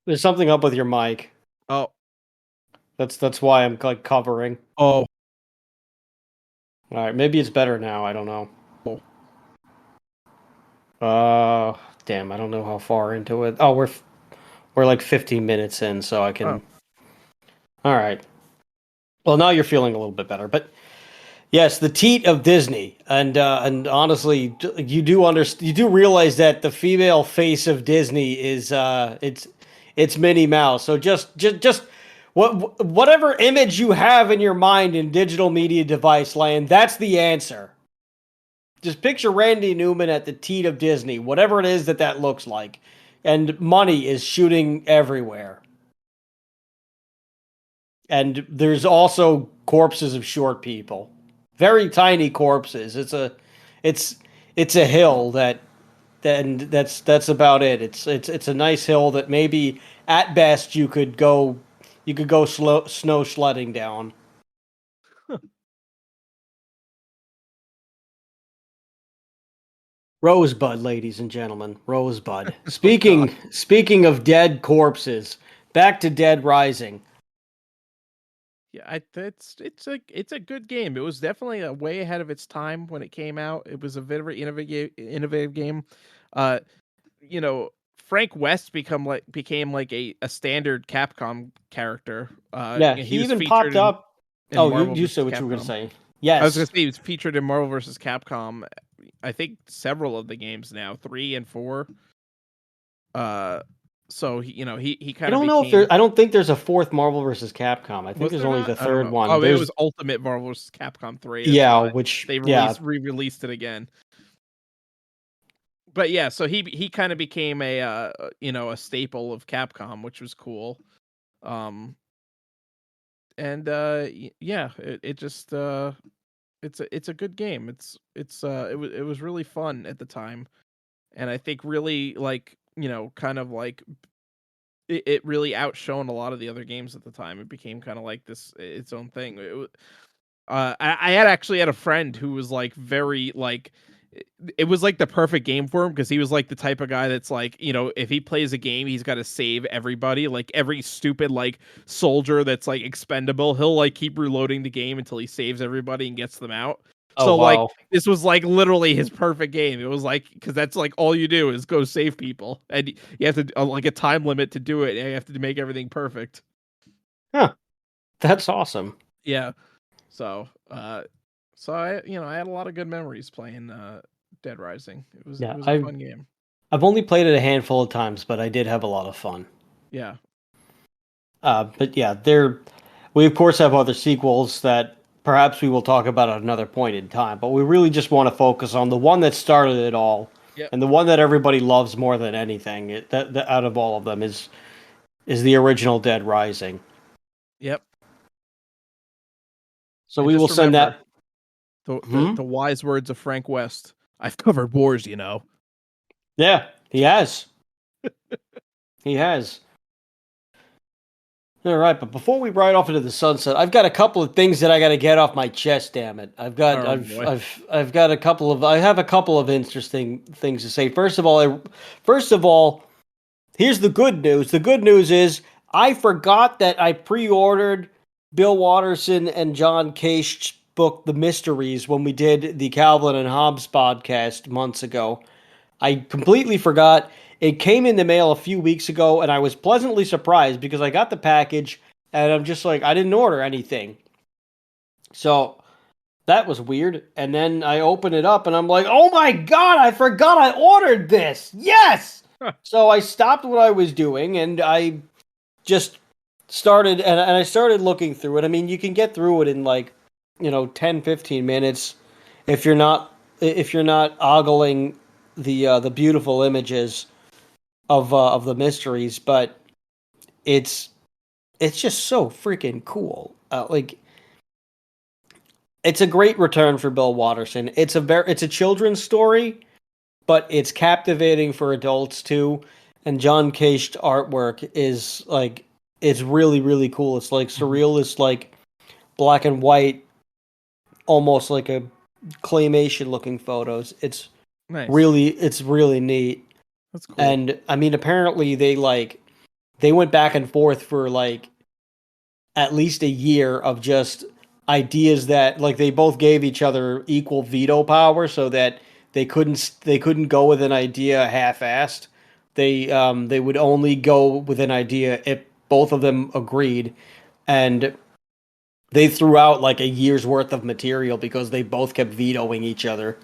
There's something up with your mic. Oh. That's why I'm like covering. Oh. All right, maybe it's better now. I don't know. Damn, I don't know how far into it. Oh, we're like 15 minutes in, so I can. All right. Well, now you're feeling a little bit better, but yes, the teat of Disney, and honestly, you do understand. You do realize that the female face of Disney is it's Minnie Mouse. So just whatever image you have in your mind in digital media device land, that's the answer. Just picture Randy Newman at the teat of Disney, whatever it is that looks like, and money is shooting everywhere. And there's also corpses of short people, very tiny corpses. It's it's a hill and that's about it. It's a nice hill that maybe at best you could go snow sledding down. Rosebud, ladies and gentlemen, Rosebud. Oh God. Speaking of dead corpses, back to Dead Rising. Yeah, it's a good game. It was definitely way ahead of its time when it came out. It was a very innovative game. Uh, you know, Frank West became like a standard Capcom character. Yeah, He he was even featured popped up. in Oh, Marvel you vs. said what you were going to Capcom. say. I was gonna Yes. say he was featured in Marvel vs. Capcom. I think several of the games now, 3 and 4. Uh, so he I kind of don't know if became. I don't think there's a fourth Marvel versus Capcom. I think Was there's there only not? the I don't third know. one. Oh, it There's was Ultimate Marvel vs. Capcom 3. That's yeah, why which they yeah. re-released it again. But yeah, so he kind of became a staple of Capcom, which was cool. And yeah, it just it's a good game. It was really fun at the time, and I think really like kind of like it really outshone a lot of the other games at the time. It became kind of like this its own thing. I had actually had a friend who was like very like it was like the perfect game for him because he was like the type of guy that's like, if he plays a game, he's got to save everybody, like every stupid like soldier that's like expendable. He'll like keep reloading the game until he saves everybody and gets them out. Oh So like wow. this was like literally his perfect game. It was like because that's like all you do is go save people, and you have to like a time limit to do it, and you have to make everything perfect. Huh. That's awesome. Yeah. So, so I had a lot of good memories playing Dead Rising. It Yeah, was a fun game. I've only played it a handful of times, but I did have a lot of fun. Yeah. But yeah, we of course have other sequels that perhaps we will talk about at another point in time. But we really just want to focus on the one that started it all, Yep. and the one that everybody loves more than anything. That out of all of them is the original Dead Rising. Yep. So And we will just send remember that. the wise words of Frank West. I've covered wars, Yeah, he has. He has. All right, but before we ride off into the sunset, I've got a couple of things that I got to get off my chest. Damn it! Oh boy. I've got I have a couple of interesting things to say. First of all, here's the good news. The good news is I forgot that I pre-ordered Bill Watterson and John Cage's book, The Mysteries, when we did the Calvin and Hobbes podcast months ago. I completely forgot. It came in the mail a few weeks ago, and I was pleasantly surprised because I got the package, and I'm just like, I didn't order anything. So that was weird. And then I open it up, and I'm like, oh my God, I forgot I ordered this. Yes! So I stopped what I was doing, and I just started, and I started looking through it. I mean, you can get through it in like, 10, 15 minutes if you're not ogling the beautiful images of the mysteries, but it's it's just so freaking cool. Like, it's a great return for Bill Watterson. It's a children's story, but it's captivating for adults too. And John Cage's artwork is like, it's really really cool. It's like surrealist, like black and white, almost like a claymation looking photos. Nice. It's really neat. That's cool. And I mean, apparently they went back and forth for like at least a year of just ideas that like they both gave each other equal veto power so that they couldn't go with an idea half-assed. They would only go with an idea if both of them agreed, and they threw out like a year's worth of material because they both kept vetoing each other.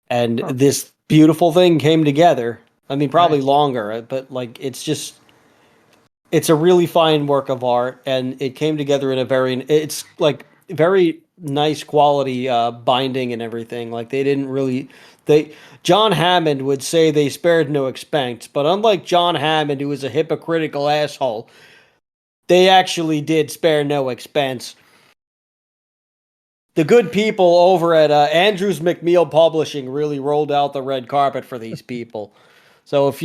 And Huh. this beautiful thing came together. I mean, probably Nice. longer, but like it's a really fine work of art, and it came together in it's like very nice quality binding and everything. Like they didn't really they John Hammond would say they spared no expense, but unlike John Hammond, who was a hypocritical asshole, they actually did spare no expense. The good people over at Andrews McMeel Publishing really rolled out the red carpet for these people. So if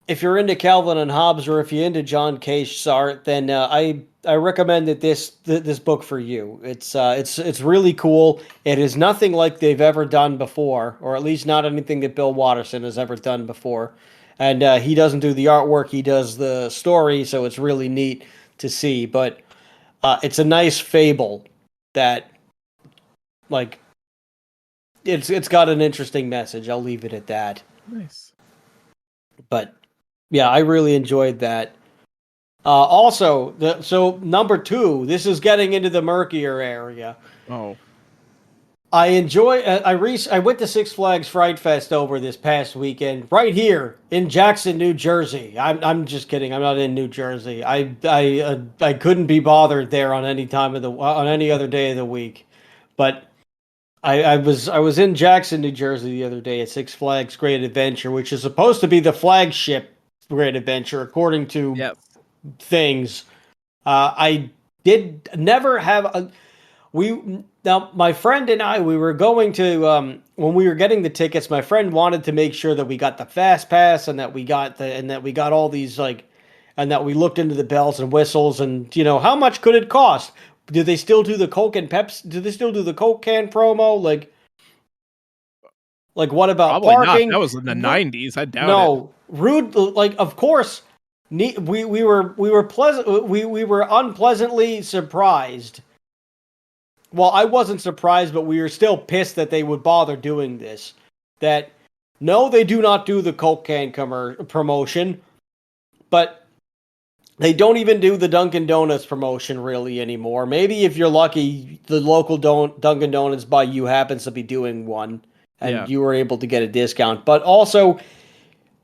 if you're into Calvin and Hobbes, or if you're into John Cage's art, then I recommend that this book for you. It's really cool. It is nothing like they've ever done before, or at least not anything that Bill Watterson has ever done before. And he doesn't do the artwork; he does the story, so it's really neat to see. But it's a nice fable that, like, it's got an interesting message. I'll leave it at that. Nice. But yeah, I really enjoyed that. Also, so number two, this is getting into the murkier area. Oh. I enjoy. I went to Six Flags Fright Fest over this past weekend, right here in Jackson, New Jersey. I'm just kidding. I'm not in New Jersey. I couldn't be bothered there on any time of the on any other day of the week, but I was in Jackson, New Jersey the other day at Six Flags Great Adventure, which is supposed to be the flagship Great Adventure according to Yes. things. I did never have a we now my friend and I we were going to when we were getting the tickets. My friend wanted to make sure that we got the fast pass and that we got all these like and that we looked into the bells and whistles and how much could it cost? Do they still do the Coke and Pepsi? Do they still do the Coke can promo? Like what about Probably not. That parking? was in the 90s. I doubt it. No, rude. Like of course, we were unpleasantly surprised. Well, I wasn't surprised, but we were still pissed that they would bother doing this. That no, they do not do the Coke can promotion, but they don't even do the Dunkin' Donuts promotion really anymore. Maybe if you're lucky, the local Dunkin' Donuts by you happens to be doing one, and Yeah. you were able to get a discount. But also,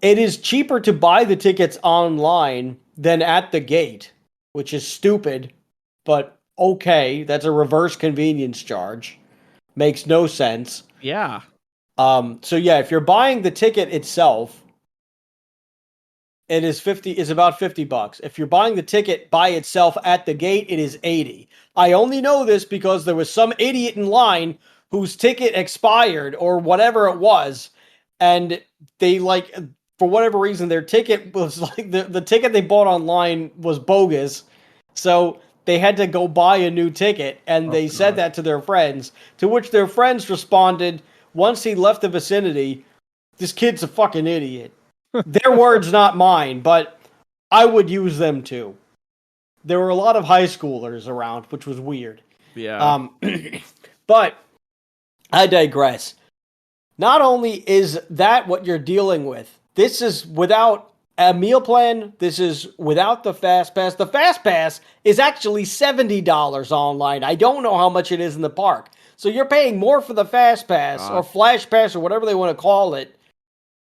it is cheaper to buy the tickets online than at the gate, which is stupid, but okay. That's a reverse convenience charge. Makes no sense. Yeah. So yeah, if you're buying the ticket itself, it is about $50. If you're buying the ticket by itself at the gate, it is 80. I only know this because there was some idiot in line whose ticket expired or whatever it was, and they like for whatever reason their ticket was like the ticket they bought online was bogus. So they had to go buy a new ticket, and Oh they said god. that to their friends, to which their friends responded once he left the vicinity, "This kid's a fucking idiot." Their words, not mine, but I would use them too. There were a lot of high schoolers around, which was weird. Yeah. But I digress. Not only is that what you're dealing with, this is without a meal plan. This is without the Fast Pass. The Fast Pass is actually $70 online. I don't know how much it is in the park. So you're paying more for the Fast Pass or God. Flash Pass or whatever they want to call it.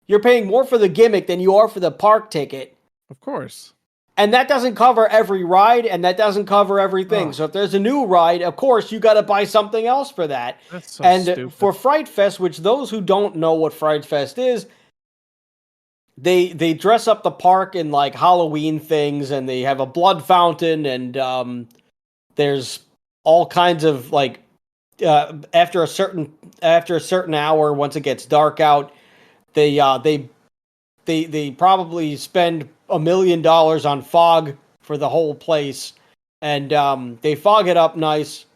You're paying more for the gimmick than you are for the park ticket. Of course. And that doesn't cover every ride, and that doesn't cover everything. Oh. So if there's a new ride, of course, you got to buy something else for that. That's so And stupid. for Fright Fest, which those who don't know what Fright Fest is, they dress up the park in like Halloween things, and they have a blood fountain, and there's all kinds of like after a certain hour, once it gets dark out, they probably spend $1 million on fog for the whole place, and they fog it up nice.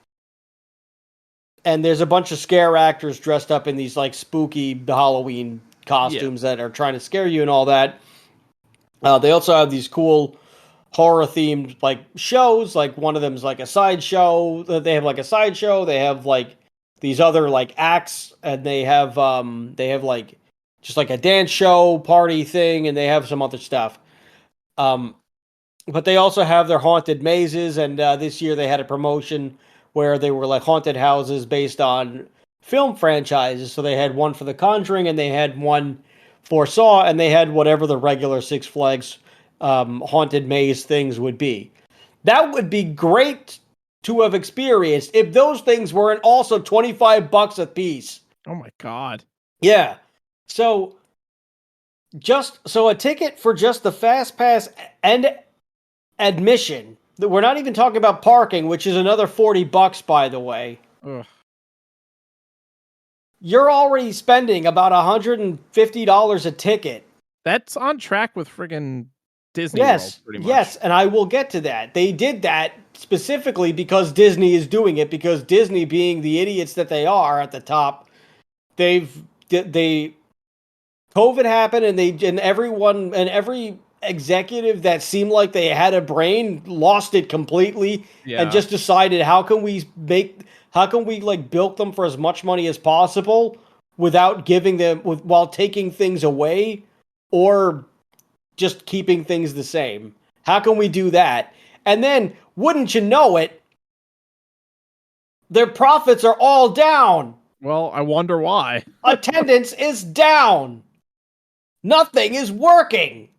And there's a bunch of scare actors dressed up in these like spooky Halloween costumes that are trying to scare you and all that. They also have these cool horror themed like shows. Like one of them's like a sideshow. They have like a sideshow. They have like these other like acts, and they have like just like a dance show party thing, and they have some other stuff. Um, but they also have their haunted mazes, and this year they had a promotion where they were like haunted houses based on film franchises. So they had one for The Conjuring, and they had one for Saw, and they had whatever the regular Six Flags haunted maze things would be. That would be great to have experienced if those things weren't also $25 a piece. Oh my god. Yeah. So a ticket for just the fast pass and admission. We're not even talking about parking, which is another $40, by the way. Ugh. You're already spending about $150 a ticket. That's on track with friggin' Disney Yes, World, pretty much. yes, and I will get to that. They did that specifically because Disney is doing it, because Disney, being the idiots that they are at the top, they COVID happened, and every executive that seemed like they had a brain lost it completely, and just decided how can we like bilk them for as much money as possible without giving them while taking things away or just keeping things the same. How can we do that? And then, wouldn't you know it, their profits are all down. Well, I wonder why. Attendance is down. Nothing is working.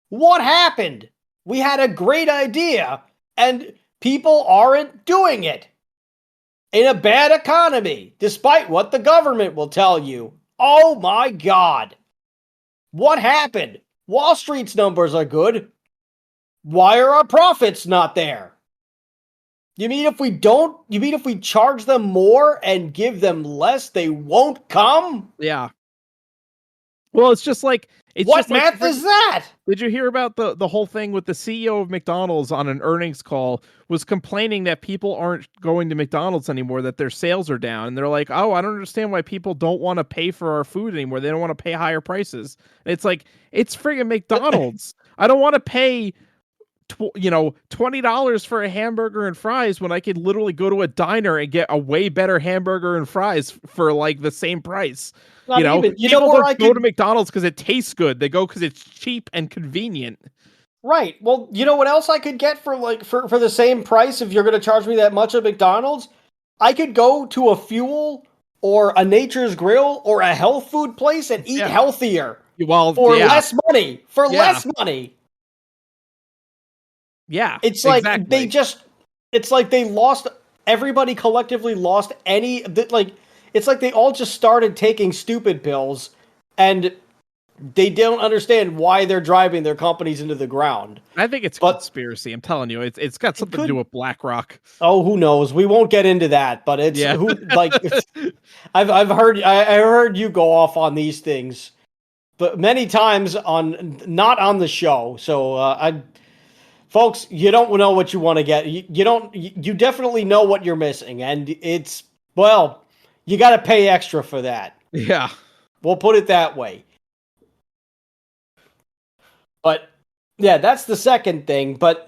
What happened? We had a great idea, and people aren't doing it. In a bad economy, despite what the government will tell you. Oh my God. What happened? Wall Street's numbers are good. Why are our profits not there? You mean if we charge them more and give them less, they won't come? Yeah. Well, it's just like what math is that? Did you hear about the whole thing with the CEO of McDonald's on an earnings call was complaining that people aren't going to McDonald's anymore, that their sales are down, and they're like, "Oh, I don't understand why people don't want to pay for our food anymore. They don't want to pay higher prices." And it's like, it's friggin' McDonald's. I don't want to pay $20 for a hamburger and fries when I could literally go to a diner and get a way better hamburger and fries for like the same price. People don't go to McDonald's because it tastes good. They go because it's cheap and convenient. Right. Well, you know what else I could get for the same price if you're going to charge me that much at McDonald's? I could go to a Fuel or a Nature's Grill or a health food place and eat healthier. For less money. Less money. Yeah. It's like it's like they lost, everybody collectively lost it's like they all just started taking stupid pills, and they don't understand why they're driving their companies into the ground. I think it's a conspiracy. I'm telling you, it's got something to do with BlackRock. Oh, who knows? We won't get into that, but it's I heard you go off on these things, but many times not on the show. So folks, you don't know what you want to get. You definitely know what you're missing, and you got to pay extra for that. Yeah. We'll put it that way. But yeah, that's the second thing. But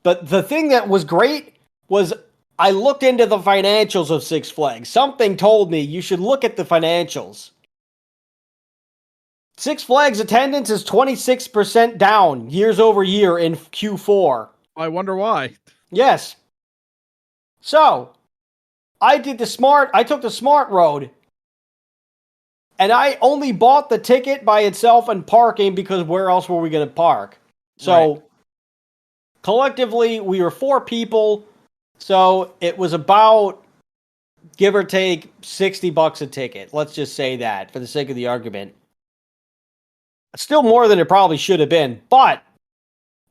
the thing that was great was I looked into the financials of Six Flags. Something told me you should look at the financials. Six Flags attendance is 26% down years over year in Q4. I wonder why. Yes. So, I took the smart road, and I only bought the ticket by itself and parking, because where else were we going to park? So, collectively, we were 4 people, so it was about, give or take, $60 a ticket. Let's just say that, for the sake of the argument. Still more than it probably should have been, but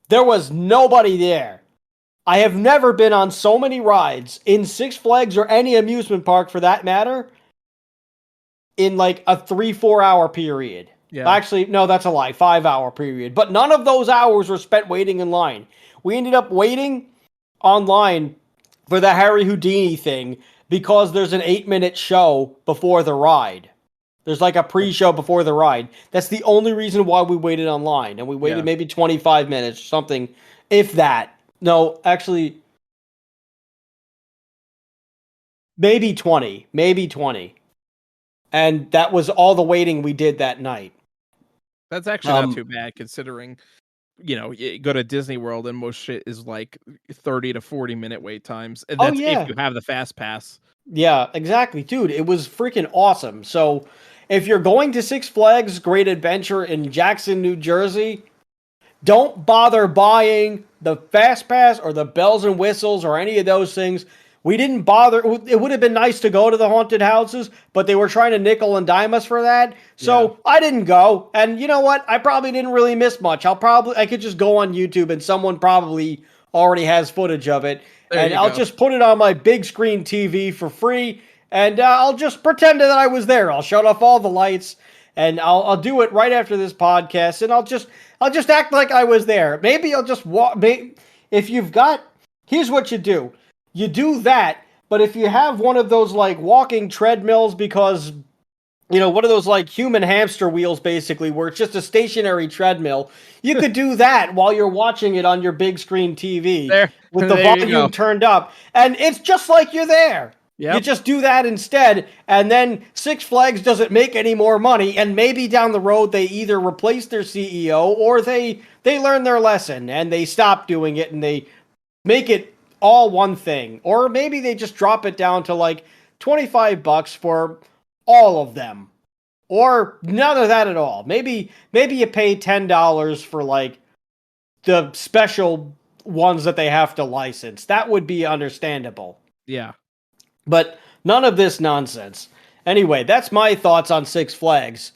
there was nobody there. I have never been on so many rides in Six Flags or any amusement park for that matter in like a 3-4 hour period. Yeah. Actually, no, that's a lie. 5 hour period. But none of those hours were spent waiting in line. We ended up waiting online for the Harry Houdini thing because there's an 8-minute show before the ride. There's like a pre-show before the ride. That's the only reason why we waited online. And we waited maybe 25 minutes or something, if that. No, actually, maybe 20. Maybe 20. And that was all the waiting we did that night. That's actually not too bad considering, you go to Disney World and most shit is like 30 to 40-minute wait times. And that's if you have the fast pass. Yeah, exactly. Dude, it was freaking awesome. So if you're going to Six Flags Great Adventure in Jackson, New Jersey, don't bother buying the fast pass or the bells and whistles or any of those things. We didn't bother. It would have been nice to go to the haunted houses, but they were trying to nickel and dime us for that. So I didn't go. And you know what? I probably didn't really miss much. I could just go on YouTube and someone probably already has footage of it. And I'll just put it on my big screen TV for free. And I'll just pretend that I was there. I'll shut off all the lights and I'll do it right after this podcast. And I'll just act like I was there. Maybe I'll just walk. If you've got, here's what you do. You do that, but if you have one of those like walking treadmills because, one of those like human hamster wheels basically where it's just a stationary treadmill, you could do that while you're watching it on your big screen TV with the volume turned up. And it's just like you're there. Yep. You just do that instead, and then Six Flags doesn't make any more money, and maybe down the road they either replace their CEO or they learn their lesson and they stop doing it and they make it all one thing. Or maybe they just drop it down to like $25 for all of them. Or none of that at all. Maybe you pay $10 for like the special ones that they have to license. That would be understandable. Yeah. But none of this nonsense. Anyway, that's my thoughts on Six Flags.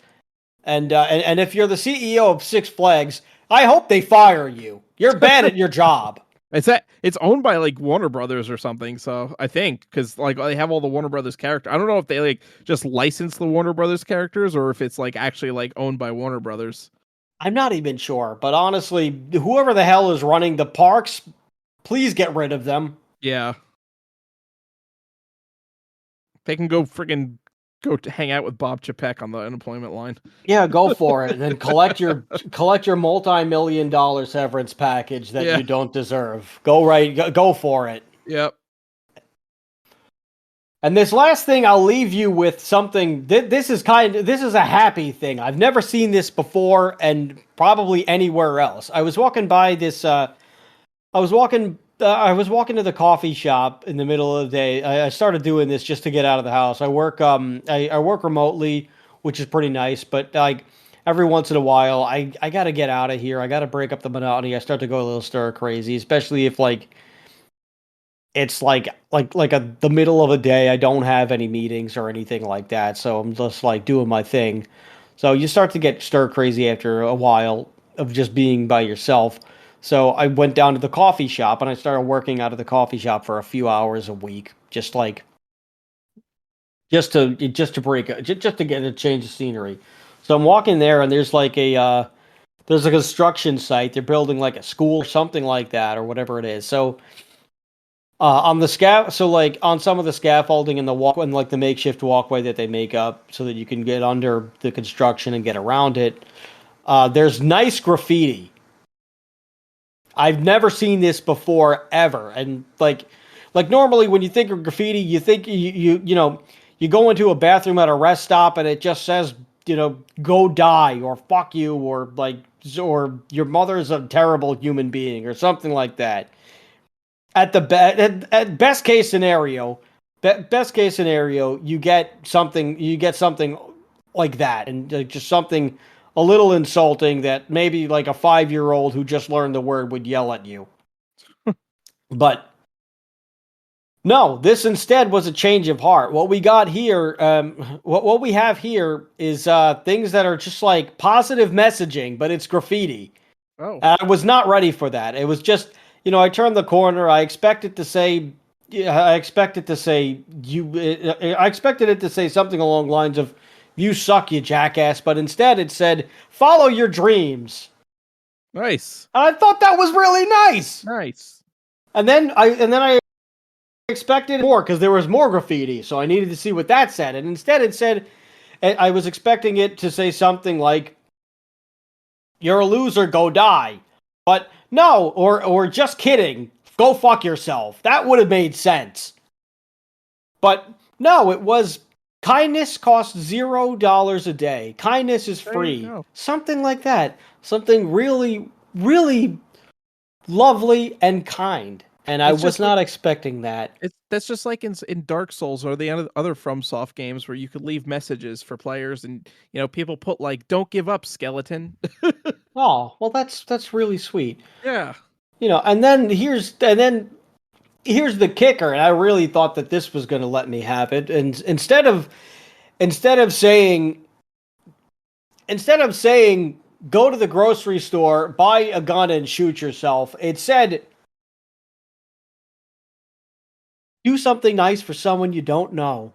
And if you're the CEO of Six Flags, I hope they fire you. You're bad at your job. It's owned by like Warner Brothers or something, so I think because like they have all the Warner Brothers characters. I don't know if they like just license the Warner Brothers characters or if it's like actually like owned by Warner Brothers. I'm not even sure, but honestly, whoever the hell is running the parks, please get rid of them. Yeah, they can go hang out with Bob Chapek on the unemployment line. Yeah, go for it, and collect your multi-million-dollar severance package that you don't deserve. Go for it. Yep. And this last thing, I'll leave you with something. This is a happy thing. I've never seen this before, and probably anywhere else. I was walking by this. I was walking to the coffee shop in the middle of the day. I started doing this just to get out of the house. I work I work remotely, which is pretty nice, but like every once in a while I got to get out of here. I got to break up the monotony. I start to go a little stir crazy, especially if like it's like the middle of a day. I don't have any meetings or anything like that, so I'm just like doing my thing. So you start to get stir crazy after a while of just being by yourself. So I went down to the coffee shop and I started working out of the coffee shop for a few hours a week, just to get a change of scenery. So I'm walking there and there's a construction site. They're building like a school or something like that or whatever it is. So on some of the scaffolding in the walk and like the makeshift walkway that they make up so that you can get under the construction and get around it, there's nice graffiti. I've never seen this before ever, and like normally when you think of graffiti, you think you go into a bathroom at a rest stop and it just says go die or fuck you or your mother's a terrible human being or something like that. At best case scenario, you get something like that, and just something a little insulting that maybe like a 5-year-old who just learned the word would yell at you. But No, this instead was a change of heart. What we got here, what we have here is things that are just like positive messaging, but it's graffiti. Oh, I was not ready for that. It was just, I turned the corner. I expected to say, yeah, I expected to say you. I expected it to say something along the lines of, "You suck, you jackass," but instead it said, "Follow your dreams." nice, I thought that was really nice. nice. And then I expected more because there was more graffiti, so I needed to see what that said. And instead, it said, I was expecting it to say something like, "You're a loser, go die." But no, or just kidding, go fuck yourself. That would have made sense. But no, it was kindness costs $0 a day. Kindness is There you free. go. Something like that. Something really, really lovely and kind. And I It's was just like not expecting that. that's just like in Dark Souls or the other FromSoft games where you could leave messages for players, and people put like "Don't give up, skeleton." Oh, well, that's really sweet. Yeah, And then here's the kicker, and I really thought that this was going to let me have it. And instead of saying go to the grocery store, buy a gun, and shoot yourself, it said do something nice for someone you don't know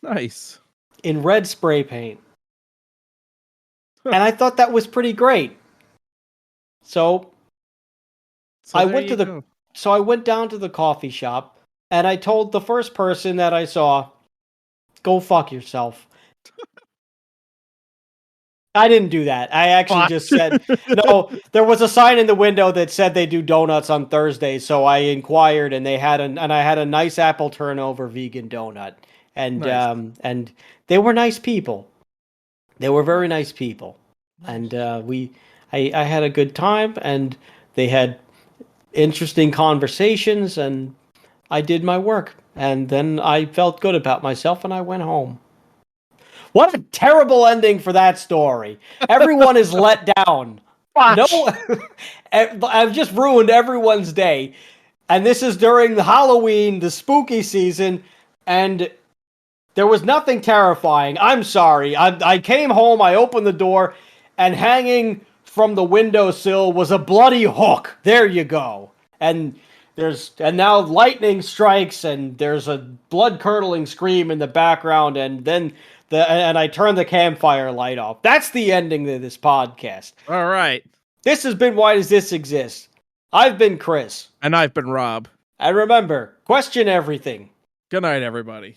nice. in red spray paint. And I thought that was pretty great. So So I there went you to the go. so I went down to the coffee shop and I told the first person that I saw, "Go fuck yourself." I didn't do that. I actually Fuck. just said, no, there was a sign in the window that said they do donuts on Thursdays, so I inquired and I had a nice apple turnover vegan donut. And Nice, and they were nice people. They were very nice, nice people. nice. And I had a good time and they had interesting conversations and I did my work. And then I felt good about myself and I went home. What a terrible ending for that story. Everyone is let down. No, Fuck. I've just ruined everyone's day. And this is during the Halloween, the spooky season, and there was nothing terrifying. I'm sorry. I came home, I opened the door, and hanging from the windowsill was a bloody hook. There you go. And now lightning strikes and there's a blood curdling scream in the background and I turn the campfire light off. That's the ending of this podcast. All right. This has been Why Does This Exist? I've been Chris. And I've been Rob. And remember, question everything. Good night, everybody.